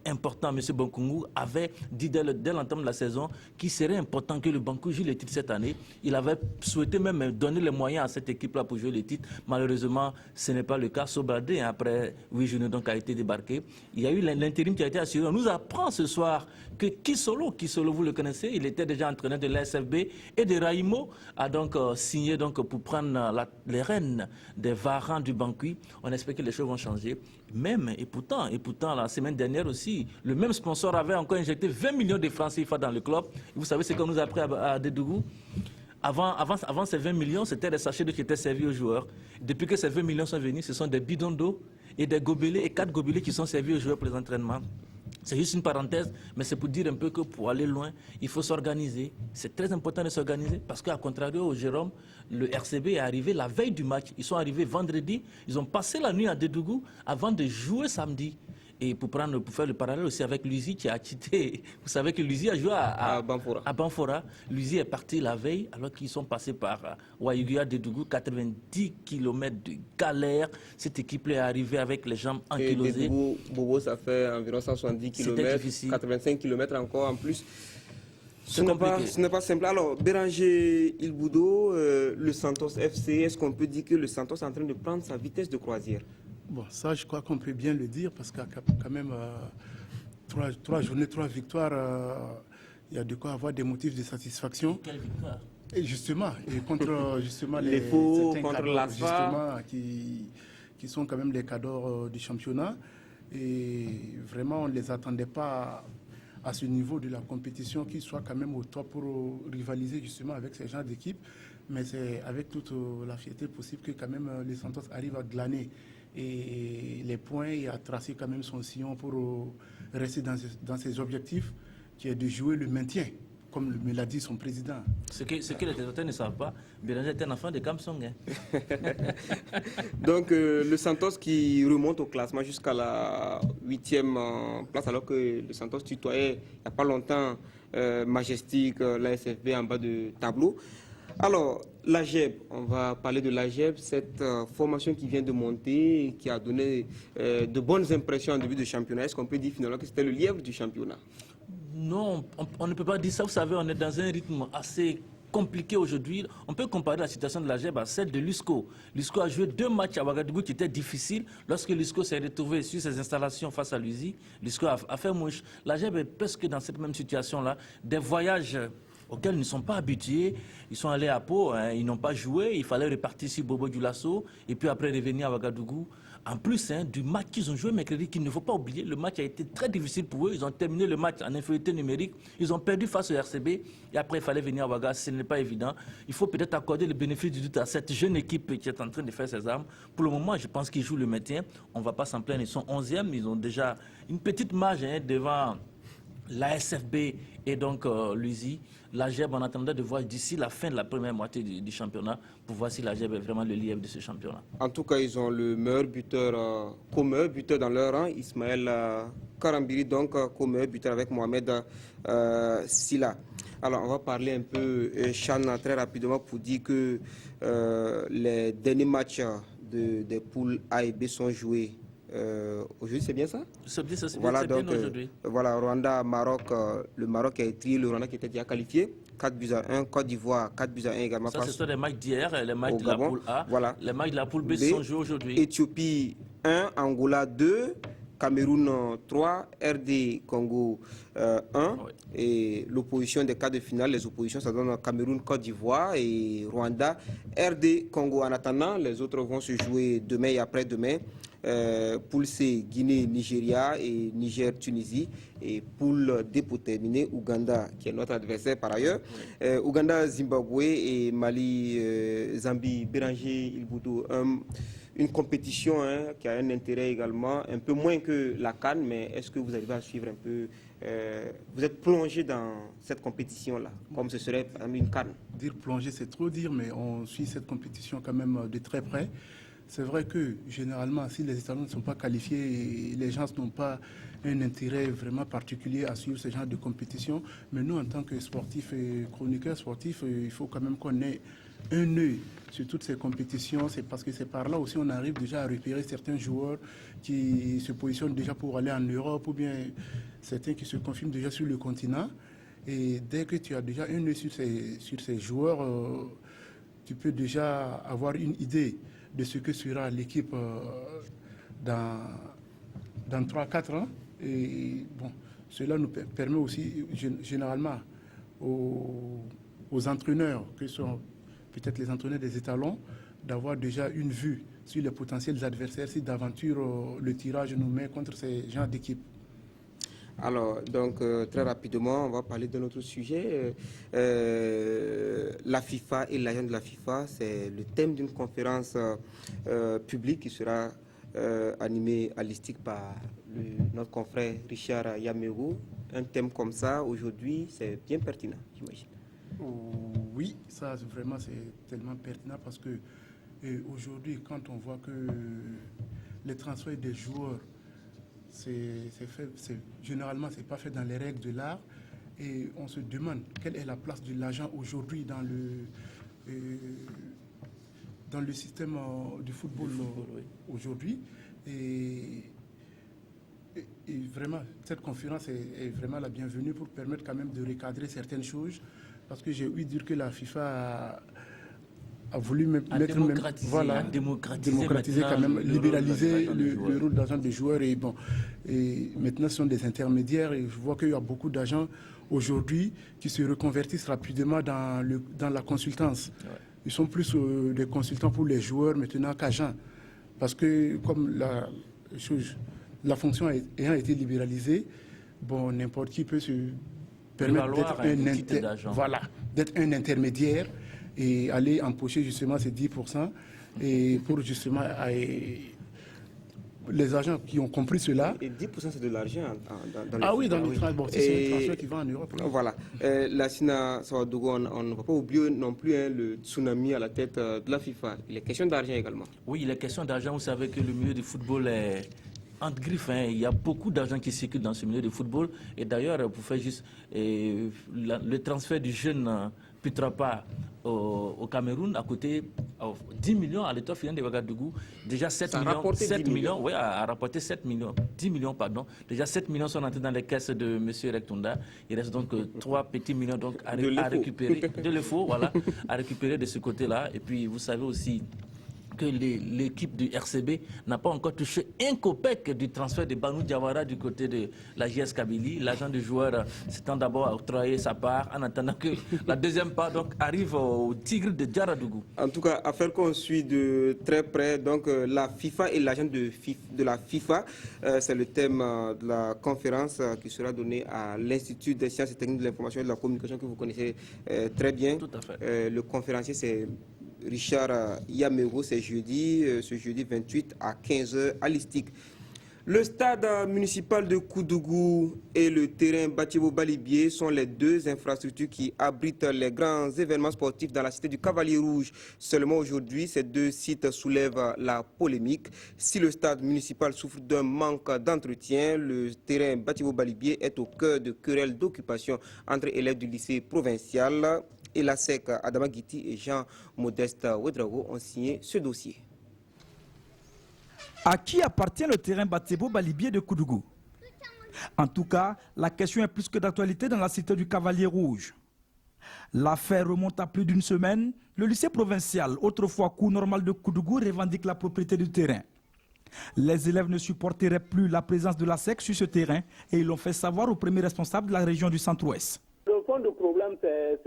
important, M. Bankungu, avait dit dès l'entame de la saison qu'il serait important que le Bangui joue le titre cette année. Il avait souhaité même donner les moyens à cette équipe-là pour jouer le titre. Malheureusement, ce n'est pas le cas. Sobradé, après 8 journées, donc, a été débarqué. Il y a eu l'intérim qui a été assuré. On nous apprend ce soir que Kisolo, vous le connaissez, il était déjà entraîneur de l'ASFB et de Raimo, a donc signé pour prendre les rênes des varans du Bangui. On espère que les choses vont changer. Et pourtant, la semaine dernière aussi, le même sponsor avait encore injecté 20 millions de francs CFA dans le club. Vous savez ce qu'on nous a appris à Dédougou? Avant ces 20 millions, c'était des sachets d'eau qui étaient servis aux joueurs. Depuis que ces 20 millions sont venus, ce sont des bidons d'eau et des gobelets et 4 gobelets qui sont servis aux joueurs pour les entraînements. C'est juste une parenthèse, mais c'est pour dire un peu que pour aller loin, il faut s'organiser. C'est très important de s'organiser parce qu'à contrario, Jérôme, le RCB est arrivé la veille du match. Ils sont arrivés vendredi, ils ont passé la nuit à Dédougou avant de jouer samedi. Et pour faire le parallèle aussi avec Luzi qui a quitté, vous savez que Luzi a joué à Banfora. Luzi est parti la veille alors qu'ils sont passés par Waiguya Dédougou, 90 km de galère. Cette équipe est arrivée avec les jambes ankylosées. Bobo, ça fait environ 170 km, 85 km encore en plus. Ce n'est pas simple. Alors, Béranger Ilboudo, le Santos FC, est-ce qu'on peut dire que le Santos est en train de prendre sa vitesse de croisière? Bon, ça, je crois qu'on peut bien le dire parce qu'il y a quand même 3 journées, 3 victoires. Il y a de quoi avoir des motifs de satisfaction. Quelle victoire? Et justement, contre justement les faux, contre l'ASFA, qui sont quand même les cadors du championnat. Et vraiment, on ne les attendait pas à ce niveau de la compétition, qu'ils soient quand même au top pour rivaliser justement avec ces genres d'équipes. Mais c'est avec toute la fierté possible que quand même les Santos arrivent à glaner et les points et à tracer quand même son sillon pour rester dans ses objectifs, qui est de jouer le maintien, comme me l'a dit son président. Ce que les téléspectateurs ne savent pas, Béranger est un enfant de Kamsong. Donc le Santos qui remonte au classement jusqu'à la 8e place, alors que le Santos tutoyait il n'y a pas longtemps Majestic, l'ASFB en bas de tableau. Alors, l'AGEB, on va parler de l'AGEB, cette formation qui vient de monter, qui a donné de bonnes impressions en début de championnat. Est-ce qu'on peut dire finalement que c'était le lièvre du championnat? Non, on ne peut pas dire ça. Vous savez, on est dans un rythme assez compliqué aujourd'hui. On peut comparer la situation de l'AGEB à celle de l'USCO. L'USCO a joué 2 matchs à Ouagadougou qui étaient difficiles. Lorsque l'USCO s'est retrouvé sur ses installations face à l'USI, l'USCO a fait mouche. L'AGEB est presque dans cette même situation-là. Des voyages auxquels ils ne sont pas habitués. Ils sont allés à Pau, ils n'ont pas joué, il fallait repartir sur Bobo Dioulasso et puis après revenir à Ouagadougou. En plus du match qu'ils ont joué mercredi, qu'il ne faut pas oublier, le match a été très difficile pour eux. Ils ont terminé le match en infériorité numérique, ils ont perdu face au RCB et après il fallait venir à Ouagadougou. Ce n'est pas évident. Il faut peut-être accorder le bénéfice du doute à cette jeune équipe qui est en train de faire ses armes. Pour le moment, je pense qu'ils jouent le maintien. On ne va pas s'en plaindre, ils sont 11e, ils ont déjà une petite marge devant l'ASFB et donc l'USI. L'AGEB, on attendait de voir d'ici la fin de la première moitié du championnat pour voir si l'AGEB est vraiment le lièvre de ce championnat. En tout cas, ils ont le meilleur buteur commun, buteur dans leur rang, Ismaël Karambiri, donc commun, buteur avec Mohamed Silla. Alors, on va parler un peu, Chan, très rapidement pour dire que les derniers matchs des poules A et B sont joués. Aujourd'hui, c'est bien ça? Voilà, donc, aujourd'hui. Voilà, Rwanda, Maroc, le Maroc a été le Rwanda qui était déjà qualifié, 4-1, Côte d'Ivoire, 4-1 également. Ça, ce sont les matchs d'hier, les matchs de la poule A. Voilà. Les matchs de la poule B sont joués aujourd'hui. Éthiopie 1, Angola 2, Cameroun 3, RD Congo 1. Oui. Et l'opposition des quarts de finale, les oppositions, ça donne Cameroun, Côte d'Ivoire et Rwanda, RD Congo. En attendant, les autres vont se jouer demain et après-demain. Poule C, Guinée, Nigeria et Niger-Tunisie. Et poule D pour terminer, Ouganda, qui est notre adversaire par ailleurs. Oui. Ouganda, Zimbabwe et Mali, Zambie, Béranger, Ilboudo. Une compétition qui a un intérêt également, un peu moins que la CAN, mais est-ce que vous arrivez à suivre un peu, vous êtes plongé dans cette compétition-là, comme ce serait une CAN? Dire plongé, c'est trop dire, mais on suit cette compétition quand même de très près. c'est vrai que généralement, si les étalons ne sont pas qualifiés, les gens n'ont pas un intérêt vraiment particulier à suivre ce genre de compétition. Mais nous, en tant que sportifs et chroniqueurs sportifs, il faut quand même qu'on ait un œil sur toutes ces compétitions. C'est parce que c'est par là aussi on arrive déjà à repérer certains joueurs qui se positionnent déjà pour aller en Europe ou bien certains qui se confirment déjà sur le continent. Et dès que tu as déjà un œil sur ces joueurs, tu peux déjà avoir une idée de ce que sera l'équipe dans 3-4 ans. Et bon, cela nous permet aussi généralement aux entraîneurs, que sont peut-être les entraîneurs des étalons, d'avoir déjà une vue sur les potentiels adversaires si d'aventure le tirage nous met contre ces genres d'équipes. Alors, donc, très rapidement, on va parler d'un autre sujet. La FIFA et l'agent de la FIFA, c'est le thème d'une conférence publique qui sera animée à l'ISTIC par notre confrère Richard Yameru. Un thème comme ça, aujourd'hui, c'est bien pertinent, j'imagine. Oui, ça vraiment c'est tellement pertinent parce que aujourd'hui, quand on voit que les transferts des joueurs, généralement, c'est pas fait dans les règles de l'art, et on se demande quelle est la place de l'agent aujourd'hui dans le système du football, aujourd'hui. Et vraiment, cette conférence est vraiment la bienvenue pour permettre quand même de recadrer certaines choses, parce que j'ai ouï dire que la FIFA a voulu démocratiser quand même, libéraliser le rôle d'agent des joueurs. Et bon, et maintenant ce sont des intermédiaires, et je vois qu'il y a beaucoup d'agents aujourd'hui qui se reconvertissent rapidement dans la consultance. Ouais. Ils sont plus des consultants pour les joueurs maintenant qu'agents, parce que comme la fonction ayant été libéralisée, bon, n'importe qui peut se permettre d'être un intermédiaire et aller empocher justement ces 10%, et pour justement les agents qui ont compris cela. Et 10% c'est de l'argent dans les dans les transferts. C'est un transfert qui va en Europe. Voilà. Lassina Sawadougou, on ne va pas oublier non plus le tsunami à la tête de la FIFA. Il est question d'argent également. Oui, il est question d'argent. Vous savez que le milieu du football est entre griffes, hein. Il y a beaucoup d'argent qui circule dans ce milieu de football. Et d'ailleurs, pour faire juste le transfert du jeune Putrapa au Cameroun a coûté 10 millions à l'État final de Ouagadougou. Déjà 7 millions, oui, a rapporté 7 millions, 10 millions, pardon. Déjà 7 millions sont entrés dans les caisses de M. Rektunda. Il reste donc 3 petits millions donc, à récupérer. De l'EFO, voilà, à récupérer de ce côté-là. Et puis, vous savez aussi que l'équipe du RCB n'a pas encore touché un copec du transfert de Banou Diawara du côté de la JS Kabylie. L'agent du joueur s'étend d'abord à octroyer sa part en attendant que la deuxième part donc, arrive au Tigre de Djaradougou. En tout cas, affaire qu'on suit de très près, donc la FIFA et l'agent de la FIFA, c'est le thème de la conférence qui sera donnée à l'Institut des sciences et techniques de l'information et de la communication que vous connaissez très bien. Tout à fait. Le conférencier, c'est Richard Yameru, c'est ce jeudi 28 à 15h à l'ISTIC. Le stade municipal de Koudougou et le terrain Batibo Balibié sont les deux infrastructures qui abritent les grands événements sportifs dans la cité du Cavalier Rouge. Seulement aujourd'hui, ces deux sites soulèvent la polémique. Si le stade municipal souffre d'un manque d'entretien, le terrain Batibo Balibié est au cœur de querelles d'occupation entre élèves du lycée provincial. Et la SEC, Adama Guiti et Jean-Modeste Ouedraogo ont signé ce dossier. À qui appartient le terrain Batibo Balibié de Koudougou? En tout cas, la question est plus que d'actualité dans la cité du Cavalier Rouge. L'affaire remonte à plus d'une semaine. Le lycée provincial, autrefois cours normal de Koudougou, revendique la propriété du terrain. Les élèves ne supporteraient plus la présence de la SEC sur ce terrain et ils l'ont fait savoir au premier responsable de la région du Centre-Ouest. Le fond du problème, c'est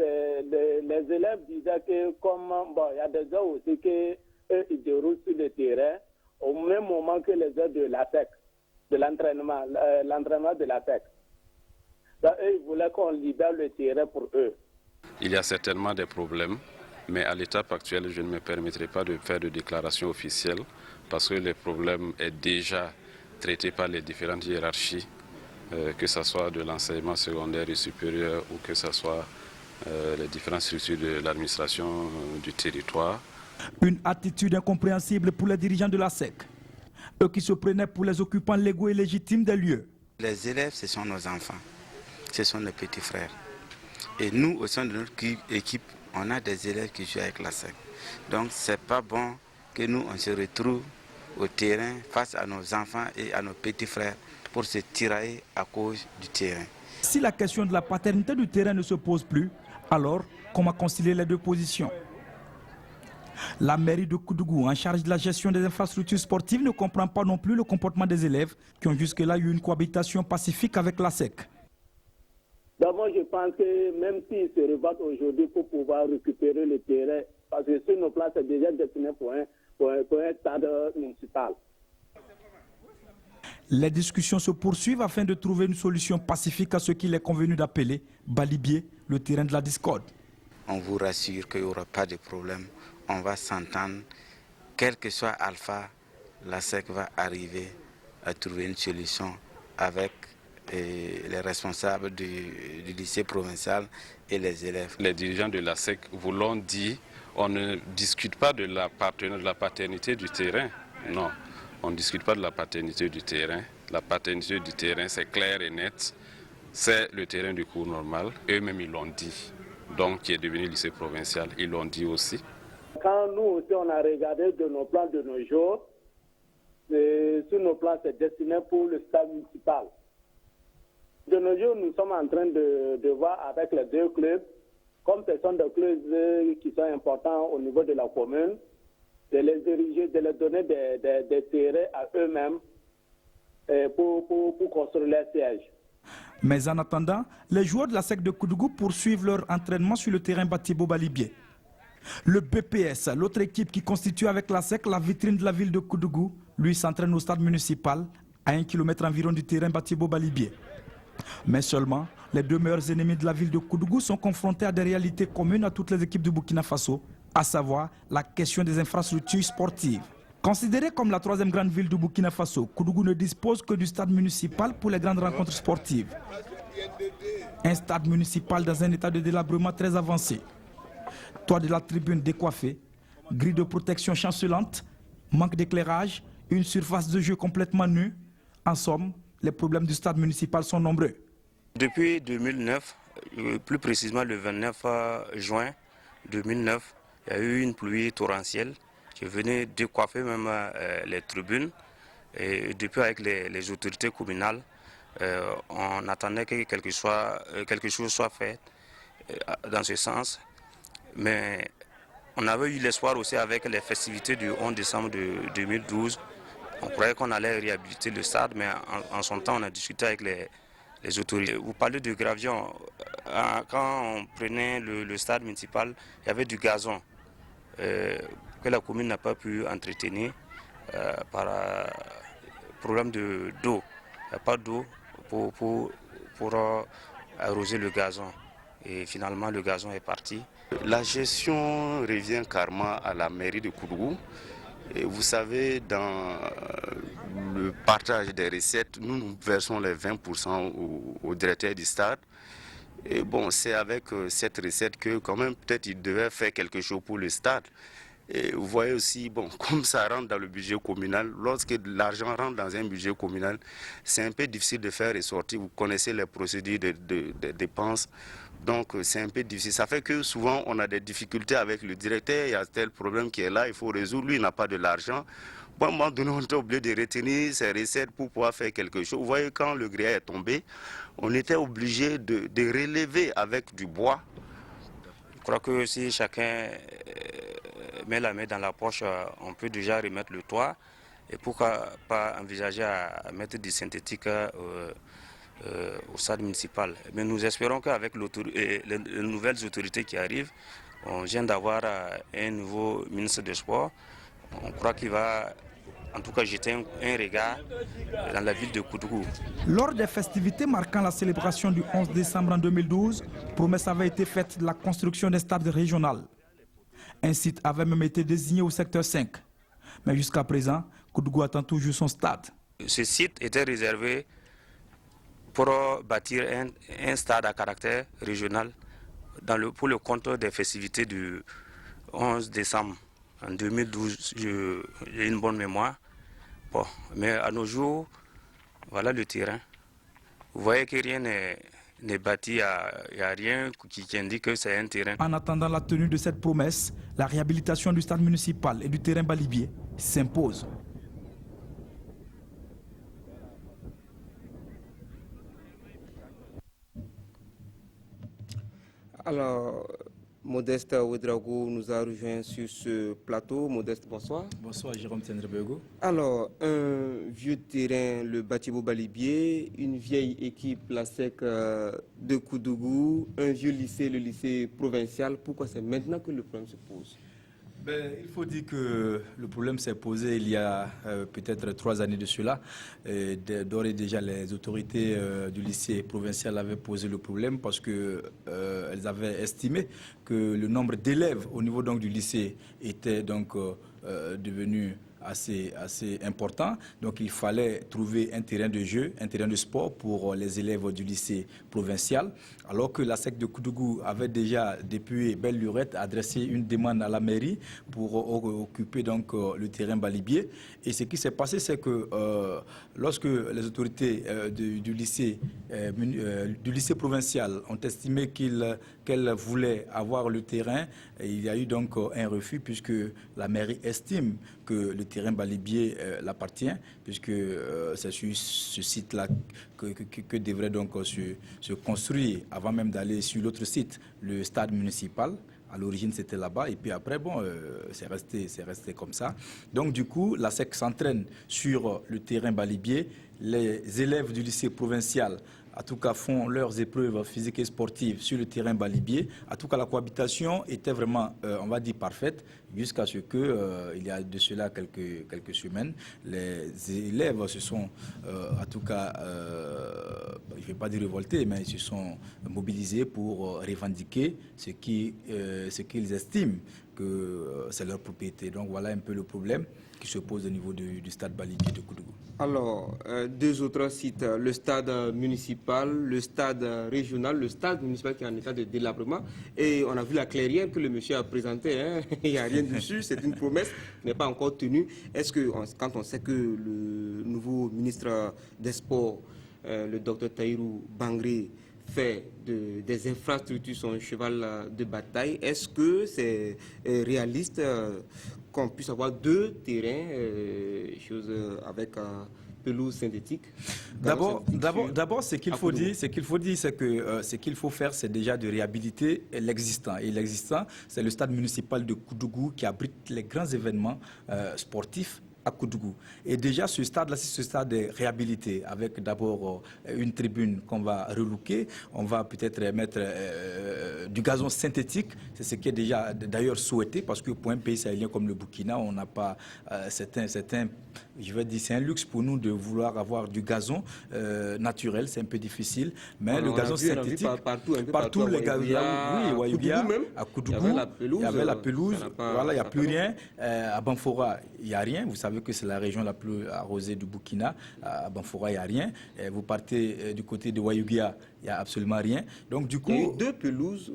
les élèves disaient que comme il y a des heures aussi qu'ils déroulent sur le terrain au même moment que les heures de la SEC, de l'entraînement de la SEC. Donc, eux, ils voulaient qu'on libère le terrain pour eux. Il y a certainement des problèmes, mais à l'étape actuelle, je ne me permettrai pas de faire de déclaration officielle parce que le problème est déjà traité par les différentes hiérarchies. Que ce soit de l'enseignement secondaire et supérieur ou que ce soit les différentes structures de l'administration du territoire Une attitude incompréhensible pour les dirigeants de la SEC, eux qui se prenaient pour les occupants légaux et légitimes des lieux. Les élèves, ce sont nos enfants, ce sont nos petits frères. Et nous, au sein de notre équipe, on a des élèves qui jouent avec la SEC. Donc c'est pas bon que nous, on se retrouve au terrain face à nos enfants et à nos petits frères pour se tirailler à cause du terrain. Si la question de la paternité du terrain ne se pose plus, alors comment concilier les deux positions? La mairie de Koudougou, en charge de la gestion des infrastructures sportives, ne comprend pas non plus le comportement des élèves qui ont jusque-là eu une cohabitation pacifique avec la SEC. Donc moi je pense que même s'ils se rebattent aujourd'hui pour pouvoir récupérer le terrain, parce que sur nos places c'est déjà destiné pour un stade municipal. Les discussions se poursuivent afin de trouver une solution pacifique à ce qu'il est convenu d'appeler Balibié, le terrain de la discorde. On vous rassure qu'il n'y aura pas de problème. On va s'entendre. Quel que soit Alpha, la SEC va arriver à trouver une solution avec les responsables du lycée provincial et les élèves. Les dirigeants de la SEC vous l'ont dit, on ne discute pas de la paternité du terrain. Non, on ne discute pas de la paternité du terrain. La paternité du terrain, c'est clair et net. C'est le terrain du cours normal. Eux-mêmes, ils l'ont dit. Donc, qui est devenu lycée provincial, ils l'ont dit aussi. Quand nous aussi, on a regardé de nos plans de nos jours, sur nos plans, c'est destiné pour le stade municipal. De nos jours, nous sommes en train de voir avec les deux clubs, comme ce sont des clubs qui sont importants au niveau de la commune, de les diriger, de leur donner des terrains à eux-mêmes pour construire les sièges. Mais en attendant, les joueurs de la SEC de Koudougou poursuivent leur entraînement sur le terrain Batibo Balibié. Le BPS, l'autre équipe qui constitue avec la SEC la vitrine de la ville de Koudougou, lui s'entraîne au stade municipal, à 1 km environ du terrain Batibo Balibié. Mais seulement, les deux meilleurs ennemis de la ville de Koudougou sont confrontés à des réalités communes à toutes les équipes du Burkina Faso, à savoir la question des infrastructures sportives. Considérée comme la troisième grande ville du Burkina Faso, Koudougou ne dispose que du stade municipal pour les grandes rencontres sportives. Un stade municipal dans un état de délabrement très avancé. Toit de la tribune décoiffé, grille de protection chancelante, manque d'éclairage, une surface de jeu complètement nue. En somme, les problèmes du stade municipal sont nombreux. Depuis 2009, plus précisément le 29 juin 2009, il y a eu une pluie torrentielle qui venait décoiffer même les tribunes. Et depuis, avec les autorités communales, on attendait que quelque chose soit fait dans ce sens. Mais on avait eu l'espoir aussi avec les festivités du 11 décembre 2012. On croyait qu'on allait réhabiliter le stade, mais en son temps, on a discuté avec les autorités. Vous parlez de gravion. Quand on prenait le stade municipal, il y avait du gazon que la commune n'a pas pu entretenir par problème d'eau. Il n'y a pas d'eau pour arroser le gazon. Et finalement, le gazon est parti. La gestion revient carrément à la mairie de Koudougou. Et vous savez, dans le partage des recettes, nous versons les 20% au directeur du stade. Et bon, c'est avec cette recette que quand même peut-être il devait faire quelque chose pour le stade. Et vous voyez aussi, bon, comme ça rentre dans le budget communal, lorsque l'argent rentre dans un budget communal, c'est un peu difficile de faire ressortir. Vous connaissez les procédures de dépenses. Donc c'est un peu difficile. Ça fait que souvent on a des difficultés avec le directeur, il y a tel problème qui est là, il faut résoudre, lui il n'a pas de l'argent. Bon, à un moment donné, on était obligé de retenir ces recettes pour pouvoir faire quelque chose. Vous voyez, quand le grillage est tombé, on était obligé de relever avec du bois. Je crois que si chacun met la main dans la poche, on peut déjà remettre le toit. Et pourquoi pas envisager à mettre du synthétique au stade municipal. Mais nous espérons qu'avec les nouvelles autorités qui arrivent, on vient d'avoir un nouveau ministre des Sports. On croit qu'il va en tout cas jeter un regard dans la ville de Koudougou. Lors des festivités marquant la célébration du 11 décembre en 2012, promesse avait été faite de la construction d'un stade régional. Un site avait même été désigné au secteur 5. Mais jusqu'à présent, Koudougou attend toujours son stade. Ce site était réservé pour bâtir un stade à caractère régional pour le compte des festivités du 11 décembre. En 2012, j'ai une bonne mémoire. Bon, mais à nos jours, voilà le terrain. Vous voyez que rien n'est bâti, il n'y a rien qui indique que c'est un terrain. En attendant la tenue de cette promesse, la réhabilitation du stade municipal et du terrain Balibié s'impose. Alors, Modeste Ouedraogo nous a rejoint sur ce plateau. Modeste, bonsoir. Bonsoir, Jérôme Tendrebego. Alors, un vieux terrain, le Batibo Balibié, une vieille équipe, la SEC de Koudougou, un vieux lycée, le lycée provincial. Pourquoi c'est maintenant que le problème se pose? Il faut dire que le problème s'est posé il y a peut-être 3 années de cela. D'ores et déjà, les autorités du lycée provincial avaient posé le problème parce qu'elles avaient estimé que le nombre d'élèves au niveau donc, du lycée était donc, devenu assez important. Donc il fallait trouver un terrain de jeu, un terrain de sport pour les élèves du lycée provincial. Alors que la SEC de Koudougou avait déjà, depuis belle lurette, adressé une demande à la mairie pour occuper donc, le terrain Balibié. Et ce qui s'est passé, c'est que lorsque les autorités du lycée provincial ont estimé qu'elles voulaient avoir le terrain, il y a eu donc un refus puisque la mairie estime que le terrain Balibié l'appartient, puisque c'est sur ce site-là que devrait donc se construire, avant même d'aller sur l'autre site, le stade municipal. À l'origine, c'était là-bas. Et puis après, bon, c'est resté comme ça. Donc, du coup, la SEC s'entraîne sur le terrain Balibié. Les élèves du lycée provincial, en tout cas, font leurs épreuves physiques et sportives sur le terrain Balibié. En tout cas, la cohabitation était vraiment, on va dire, parfaite, jusqu'à ce que, il y a de cela quelques semaines, les élèves se sont, en tout cas, je ne vais pas dire révoltés, mais ils se sont mobilisés pour revendiquer ce qu'ils estiment que c'est leur propriété. Donc voilà un peu le problème qui se pose au niveau du stade Balibié de Koudougou. Alors, 2 autres sites, le stade municipal, le stade régional, le stade municipal qui est en état de délabrement. Et on a vu la clairière que le monsieur a présentée, hein. Il n'y a rien dessus, c'est une promesse qui n'est pas encore tenue. Est-ce que, quand on sait que le nouveau ministre des Sports, le docteur Tahirou Bangré, fait des infrastructures son cheval de bataille, est-ce que c'est réaliste qu'on puisse avoir 2 terrains, avec pelouse synthétique? D'abord, ce qu'il faut dire, c'est que ce qu'il faut faire, c'est déjà de réhabiliter l'existant. Et l'existant, c'est le stade municipal de Koudougou qui abrite les grands événements sportifs à Koudougou. Et déjà, ce stade-là, c'est ce stade réhabilité, avec d'abord une tribune qu'on va relooker. On va peut-être mettre du gazon synthétique. C'est ce qui est déjà d'ailleurs souhaité, parce que pour un pays sahélien comme le Burkina, on n'a pas je vais dire, c'est un luxe pour nous de vouloir avoir du gazon naturel. C'est un peu difficile, mais le gazon synthétique, partout les gazons, oui, Wayoubia, à Koudougou, il y avait la pelouse, voilà, il n'y a plus rien. À Banfora, il n'y a rien. Vous savez que c'est la région la plus arrosée du Burkina. À Banfora, il n'y a rien. Vous partez du côté de Wayoubia, il n'y a absolument rien. Donc du coup, il y a eu 2 pelouses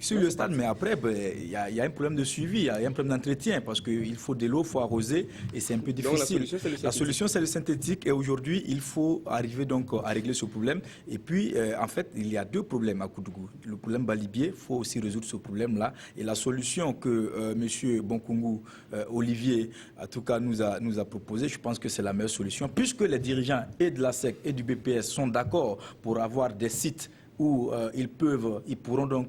sur le stade, mais après, il y a un problème de suivi, il y a un problème d'entretien, parce qu'il faut de l'eau, il faut arroser, et c'est un peu difficile. Donc, la solution, c'est le synthétique, et aujourd'hui, il faut arriver donc à régler ce problème. Et puis, en fait, il y a 2 problèmes à Koudougou. Le problème Balibié, il faut aussi résoudre ce problème-là. Et la solution que M. Bonkungu Olivier, en tout cas, nous a proposé, je pense que c'est la meilleure solution, puisque les dirigeants et de la SEC et du BPS sont d'accord pour avoir des sites où ils pourront donc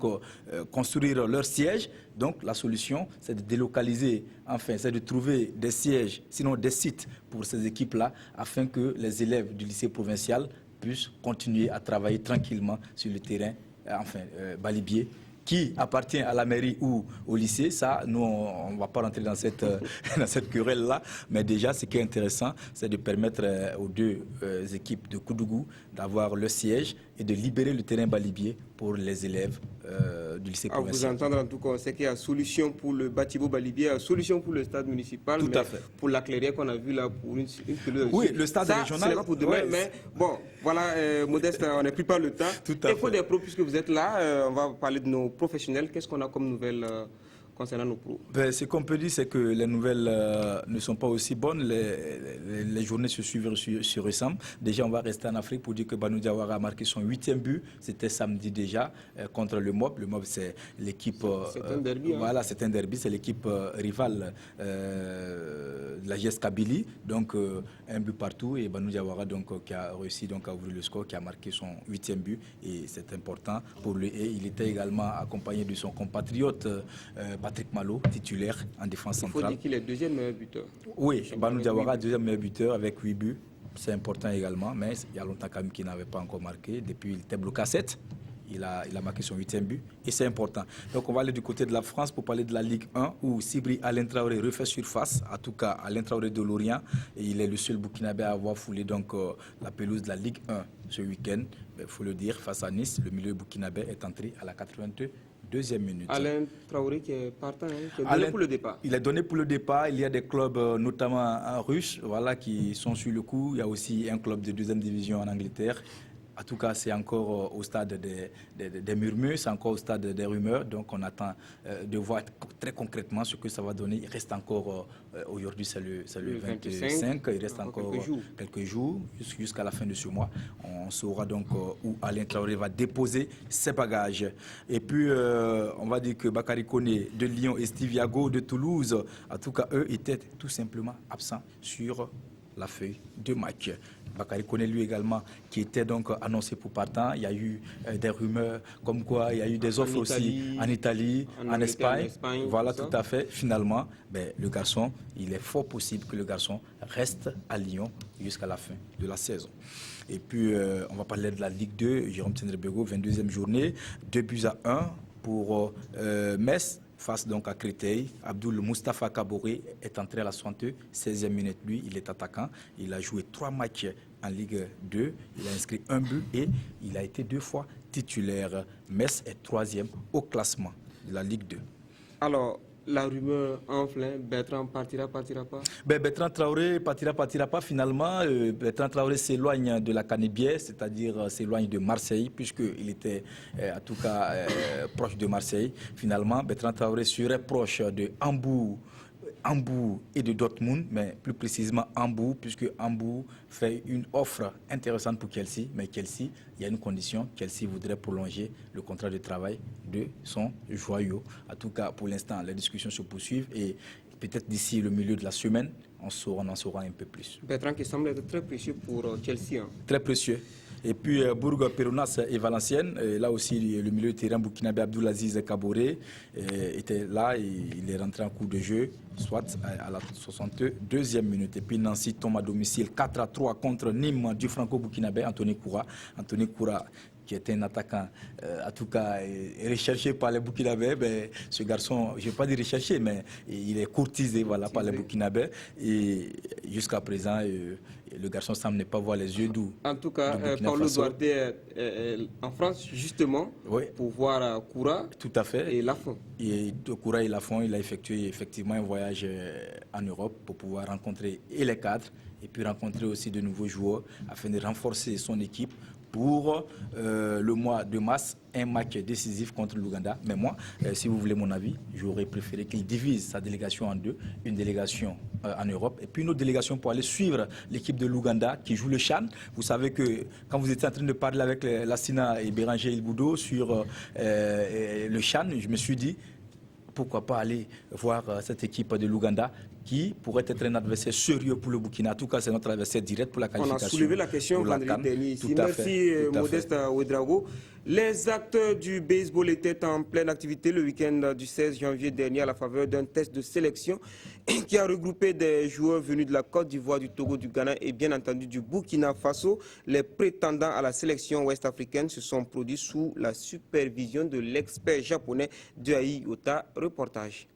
construire leur siège. Donc la solution, c'est de délocaliser, enfin, c'est de trouver des sièges, sinon des sites pour ces équipes-là, afin que les élèves du lycée provincial puissent continuer à travailler tranquillement sur le terrain, Balibié, qui appartient à la mairie ou au lycée. Ça, nous, on ne va pas rentrer dans cette querelle-là. Mais déjà, ce qui est intéressant, c'est de permettre aux 2 équipes de Koudougou d'avoir le siège et de libérer le terrain Balibié pour les élèves du lycée provincial. À vous entendre, en tout cas, on sait qu'il y a solution pour le Batibo Balibié, solution pour le stade municipal. Tout à fait. Pour la clairière qu'on a vue là, pour une pelouse. Oui, le stade régional. C'est pas pour demain, mais bon, voilà, Modeste, on n'a plus pas le temps. Tout à fait. Des pros, puisque vous êtes là, on va parler de nos professionnels. Qu'est-ce qu'on a comme nouvelles concernant nos pros? Ce qu'on peut dire, c'est que les nouvelles ne sont pas aussi bonnes. Les journées se suivent, se ressemblent. Déjà, on va rester en Afrique pour dire que Banu Diawara a marqué son 8e but. C'était samedi déjà contre le MOB. Le MOB, c'est l'équipe... c'est un derby. Voilà, c'est un derby. C'est l'équipe rivale de la GS Kabylie. Donc, un but partout. Et Banu Diawara, donc, qui a réussi donc, à ouvrir le score, qui a marqué son 8e but. Et c'est important pour lui. Et il était également accompagné de son compatriote Patrick Malo, titulaire en défense centrale. Il faut dire qu'il est deuxième meilleur buteur. Oui, Banu Diawara, deuxième meilleur buteur avec 8 buts. C'est important également, mais il y a longtemps quand même qu'il n'avait pas encore marqué. Depuis, il était bloqué à 7. Il a marqué son 8e but et c'est important. Donc on va aller du côté de la France pour parler de la Ligue 1 où Sibri Alain Traoré refait surface, en tout cas Alain Traoré de Lorient. Et il est le seul Burkinabé à avoir foulé donc, la pelouse de la Ligue 1 ce week-end. Il faut le dire, face à Nice, le milieu burkinabé est entré à la 82e minute. Alain Traoré qui est partant, qui est donné pour le départ. Il est donné pour le départ. Il y a des clubs, notamment russes, voilà, qui sont sur le coup. Il y a aussi un club de 2e division en Angleterre. En tout cas, c'est encore au stade des murmures, c'est encore au stade des rumeurs. Donc, on attend de voir très concrètement ce que ça va donner. Il reste encore, aujourd'hui, c'est le 25. Il reste encore quelques jours jusqu'à la fin de ce mois. On saura donc où Alain Traoré va déposer ses bagages. Et puis, on va dire que Bakary Koné de Lyon et Steve Yago de Toulouse, en tout cas, eux étaient tout simplement absents sur la feuille de match. Bakary Koné, lui également, qui était donc annoncé pour partant. Il y a eu des rumeurs comme quoi il y a eu des offres aussi en Italie, en Espagne. Voilà, tout à fait. Finalement, le garçon, il est fort possible que le garçon reste à Lyon jusqu'à la fin de la saison. Et puis, on va parler de la Ligue 2. Jérôme Tsendrebego, 22e journée, 2-1 pour Metz. Face donc à Créteil, Abdoul Moustapha Kaboré est entré à la 76e minute. Lui, il est attaquant. Il a joué 3 matchs en Ligue 2. Il a inscrit 1 but et il a été 2 fois titulaire. Metz est 3e au classement de la Ligue 2. Alors, la rumeur enfle, Bertrand partira pas? Bertrand Traoré partira pas finalement. Bertrand Traoré s'éloigne de la Canébière, c'est-à-dire s'éloigne de Marseille, puisqu'il était en tout cas proche de Marseille. Finalement, Bertrand Traoré serait proche de Hambourg et de Dortmund, mais plus précisément Hambourg, puisque Hambourg fait une offre intéressante pour Chelsea, mais Chelsea, il y a une condition, Chelsea voudrait prolonger le contrat de travail de son joyau. En tout cas, pour l'instant, les discussions se poursuivent et peut-être d'ici le milieu de la semaine, on en saura un peu plus. Bertrand qui semble être très précieux pour Chelsea. Très précieux. Et puis Bourg, Péronas et Valenciennes, là aussi le milieu de terrain burkinabé Abdoulaziz Kaboré était là, et il est rentré en cours de jeu, soit à la 62e minute. Et puis Nancy tombe à domicile 4-3 contre Nîmes du franco-burkinabé Anthony Koura. Anthony Koura, qui était un attaquant, en tout cas recherché par les Burkinabés. Ce garçon, je ne vais pas dire recherché, mais il est courtisé par les Burkinabés. Et jusqu'à présent, le garçon semble ne pas voir les yeux doux. En tout cas, Paulo Duarte en France, justement, pour voir Koura. Tout à fait. Et Lafont. Et Koura et Lafont, il a effectué effectivement un voyage en Europe pour pouvoir rencontrer les cadres et puis rencontrer aussi de nouveaux joueurs afin de renforcer son équipe pour le mois de mars, un match décisif contre l'Ouganda. Mais moi, si vous voulez mon avis, j'aurais préféré qu'il divise sa délégation en deux, une délégation en Europe et puis une autre délégation pour aller suivre l'équipe de l'Ouganda qui joue le Chan. Vous savez que quand vous étiez en train de parler avec Lassina et Béranger Ilboudo sur le Chan, je me suis dit, pourquoi pas aller voir cette équipe de l'Ouganda qui pourrait être un adversaire sérieux pour le Burkina. En tout cas, c'est notre adversaire direct pour la qualification. On a soulevé la question vendredi dernier ici. Merci Modeste Ouedraogo. Les acteurs du baseball étaient en pleine activité le week-end du 16 janvier dernier à la faveur d'un test de sélection qui a regroupé des joueurs venus de la Côte d'Ivoire, du Togo, du Ghana et bien entendu du Burkina Faso. Les prétendants à la sélection ouest-africaine se sont produits sous la supervision de l'expert japonais Dai Yota. Reportage.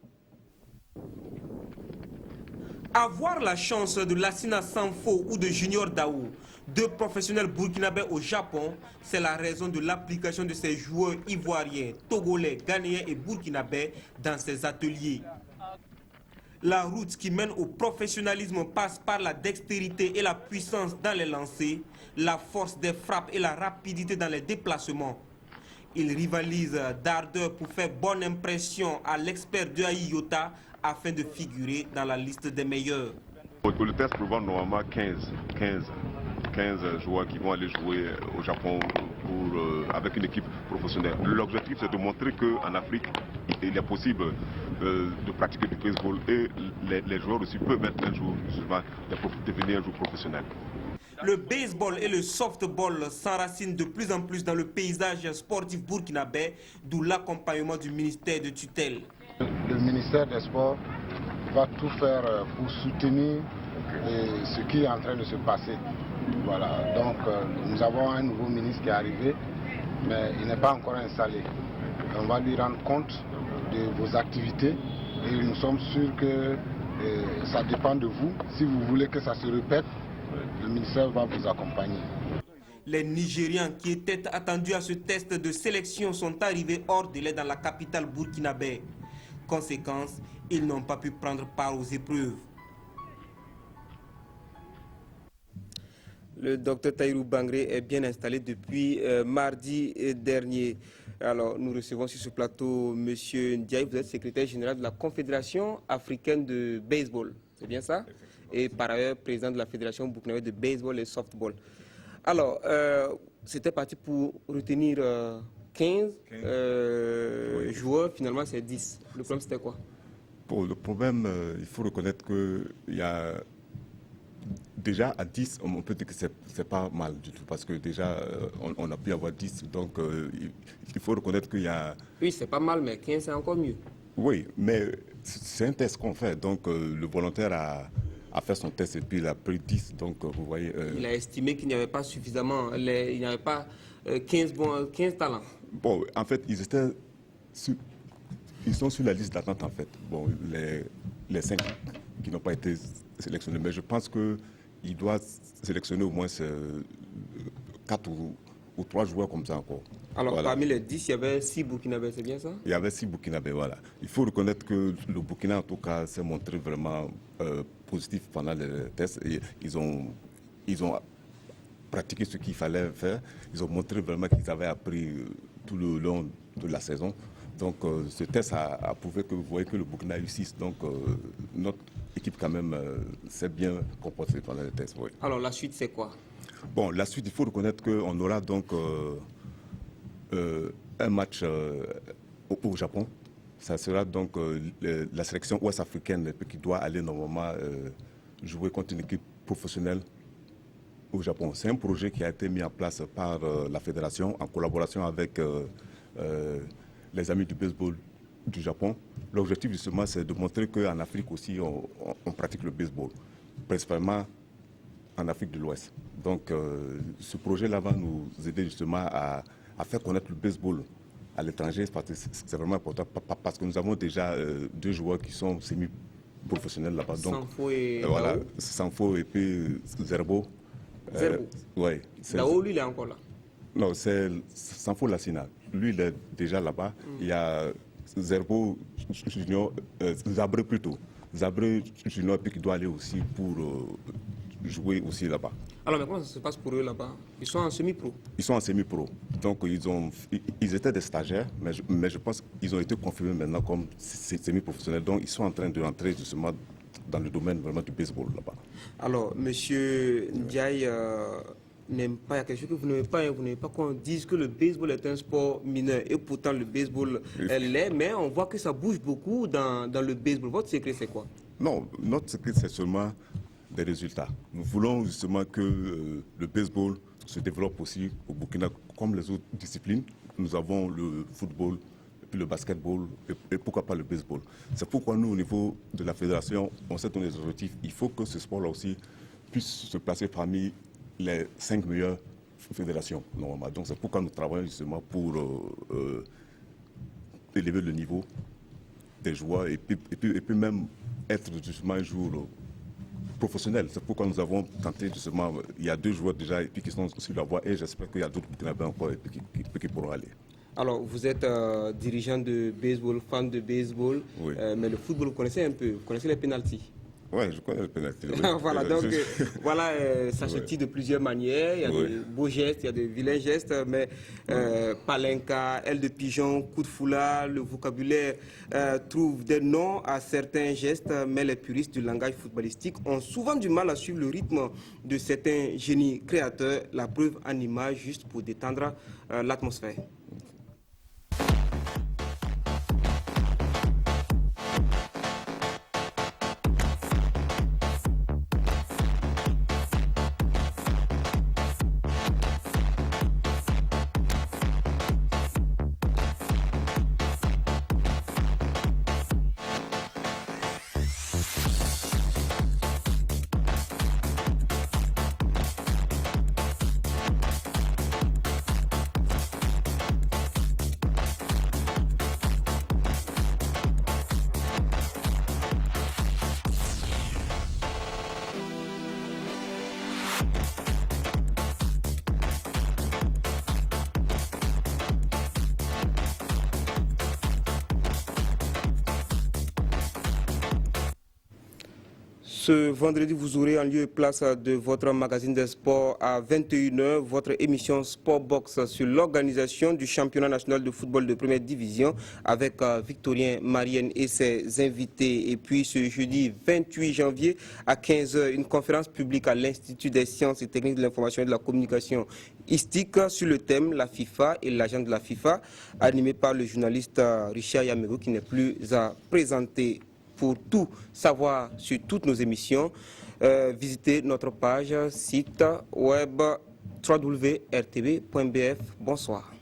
Avoir la chance de Lassina Sanfo ou de Junior Daou, deux professionnels burkinabés au Japon, c'est la raison de l'application de ces joueurs ivoiriens, togolais, ghanéens et burkinabés dans ces ateliers. La route qui mène au professionnalisme passe par la dextérité et la puissance dans les lancers, la force des frappes et la rapidité dans les déplacements. Ils rivalisent d'ardeur pour faire bonne impression à l'expert de Yota afin de figurer dans la liste des meilleurs. Le test prévoit normalement 15 joueurs qui vont aller jouer au Japon avec une équipe professionnelle. L'objectif, c'est de montrer qu'en Afrique, il est possible de pratiquer du baseball et les joueurs aussi peuvent être un jour devenir un jour professionnel. Le baseball et le softball s'enracinent de plus en plus dans le paysage sportif burkinabé, d'où l'accompagnement du ministère de tutelle. Le ministère des Sports va tout faire pour soutenir ce qui est en train de se passer. Voilà, donc nous avons un nouveau ministre qui est arrivé, mais il n'est pas encore installé. On va lui rendre compte de vos activités et nous sommes sûrs que ça dépend de vous. Si vous voulez que ça se répète, le ministère va vous accompagner. Les Nigérians qui étaient attendus à ce test de sélection sont arrivés hors délai dans la capitale burkinabé. Conséquence, ils n'ont pas pu prendre part aux épreuves. Le docteur Tahirou Bangré est bien installé depuis mardi dernier. Alors, nous recevons sur ce plateau M. Ndiaye, vous êtes secrétaire général de la Confédération africaine de baseball, c'est bien ça? Et par ailleurs, président de la Fédération burkinabé de baseball et softball. Alors, c'était parti pour retenir 15 joueurs, finalement c'est 10. Le problème c'était quoi? Bon, le problème, il faut reconnaître qu'il y a... Déjà à 10, on peut dire que c'est pas mal du tout, parce que déjà on a pu avoir 10, donc il faut reconnaître qu'il y a... Oui, c'est pas mal, mais 15 c'est encore mieux. Oui, mais c'est un test qu'on fait, donc le volontaire a fait son test et puis il a pris 10, donc vous voyez... Il a estimé qu'il n'y avait pas suffisamment, il n'y avait pas 15 talents. Bon, en fait, ils sont sur la liste d'attente, en fait. Bon, les 5 qui n'ont pas été sélectionnés, mais je pense qu'il doit sélectionner au moins 4 ou 3 joueurs comme ça encore. Alors, voilà. Parmi les 10, il y avait 6 Burkinabés, c'est bien ça? Il y avait 6 Burkinabés, voilà. Il faut reconnaître que le Burkina, en tout cas, s'est montré vraiment positif pendant les tests. Et ils ont pratiqué ce qu'il fallait faire. Ils ont montré vraiment qu'ils avaient appris tout le long de la saison. Donc, ce test a prouvé que vous voyez que le Burkina a eu 6. Donc, notre équipe, quand même, s'est bien comportée pendant les tests. Oui. Alors, la suite, c'est quoi? Bon, la suite, il faut reconnaître qu'on aura donc un match au Japon. Ça sera donc la sélection ouest-africaine qui doit aller normalement jouer contre une équipe professionnelle au Japon. C'est un projet qui a été mis en place par la fédération en collaboration avec les amis du baseball du Japon. L'objectif justement, c'est de montrer qu'en Afrique aussi, on pratique le baseball, principalement en Afrique de l'Ouest. Donc ce projet-là va nous aider justement à faire connaître le baseball à l'étranger, parce que c'est vraiment important, parce que nous avons déjà 2 joueurs qui sont semi-professionnels là-bas. Sanfo et voilà, Sanfo et puis Zerbo. Ouais, Dao, lui, il est encore là? Non, c'est Sanfo Lassina. Lui, il est déjà là-bas. Il y a Zerbo Junior, Zabré plutôt. Zabré Junior, puis qui doit aller aussi pour jouer aussi là-bas. Alors, mais comment ça se passe pour eux là-bas? Ils sont en semi-pro? Ils sont en semi-pro. Donc, ils étaient des stagiaires, mais je pense qu'ils ont été confirmés maintenant comme semi-professionnels. Donc, ils sont en train de rentrer justement dans le domaine vraiment du baseball là-bas. Alors, monsieur Ndiaye n'aime pas, il y a quelque chose que vous n'aimez pas, vous n'aimez pas qu'on dise que le baseball est un sport mineur. Et pourtant, le baseball, elle l'est, mais on voit que ça bouge beaucoup dans le baseball. Votre secret, c'est quoi? Non, notre secret, c'est seulement des résultats. Nous voulons justement que le baseball se développe aussi au Burkina comme les autres disciplines. Nous avons le football, puis le basketball et pourquoi pas le baseball. C'est pourquoi nous, au niveau de la fédération, on s'est donné des objectifs. Il faut que ce sport-là aussi puisse se placer parmi les 5 meilleures fédérations, normalement. Donc c'est pourquoi nous travaillons justement pour élever le niveau des joueurs et puis même être justement un jour professionnel. C'est pourquoi nous avons tenté justement, il y a 2 joueurs déjà et puis qui sont sur la voie et j'espère qu'il y a d'autres Burkinabés encore et puis qui pourront aller. Alors, vous êtes dirigeant de baseball, fan de baseball, oui. Mais le football, vous connaissez un peu, vous connaissez les pénaltys? Oui, je connais le pénalty. Voilà, donc voilà, ça se tire de plusieurs manières. Il y a de beaux gestes, il y a de vilains gestes, mais palenka, aile de pigeon, coup de foulard, le vocabulaire trouve des noms à certains gestes, mais les puristes du langage footballistique ont souvent du mal à suivre le rythme de certains génies créateurs. La preuve en image, juste pour détendre l'atmosphère. Ce vendredi, vous aurez en lieu et place de votre magazine des sports à 21h, votre émission Sport Box sur l'organisation du championnat national de football de première division avec Victorien Marienne et ses invités. Et puis ce jeudi 28 janvier à 15h, une conférence publique à l'Institut des sciences et techniques de l'information et de la communication ISTIC sur le thème la FIFA et l'agent de la FIFA, animé par le journaliste Richard Yamego qui n'est plus à présenter. Pour tout savoir sur toutes nos émissions, visitez notre page site web www.rtb.bf. Bonsoir.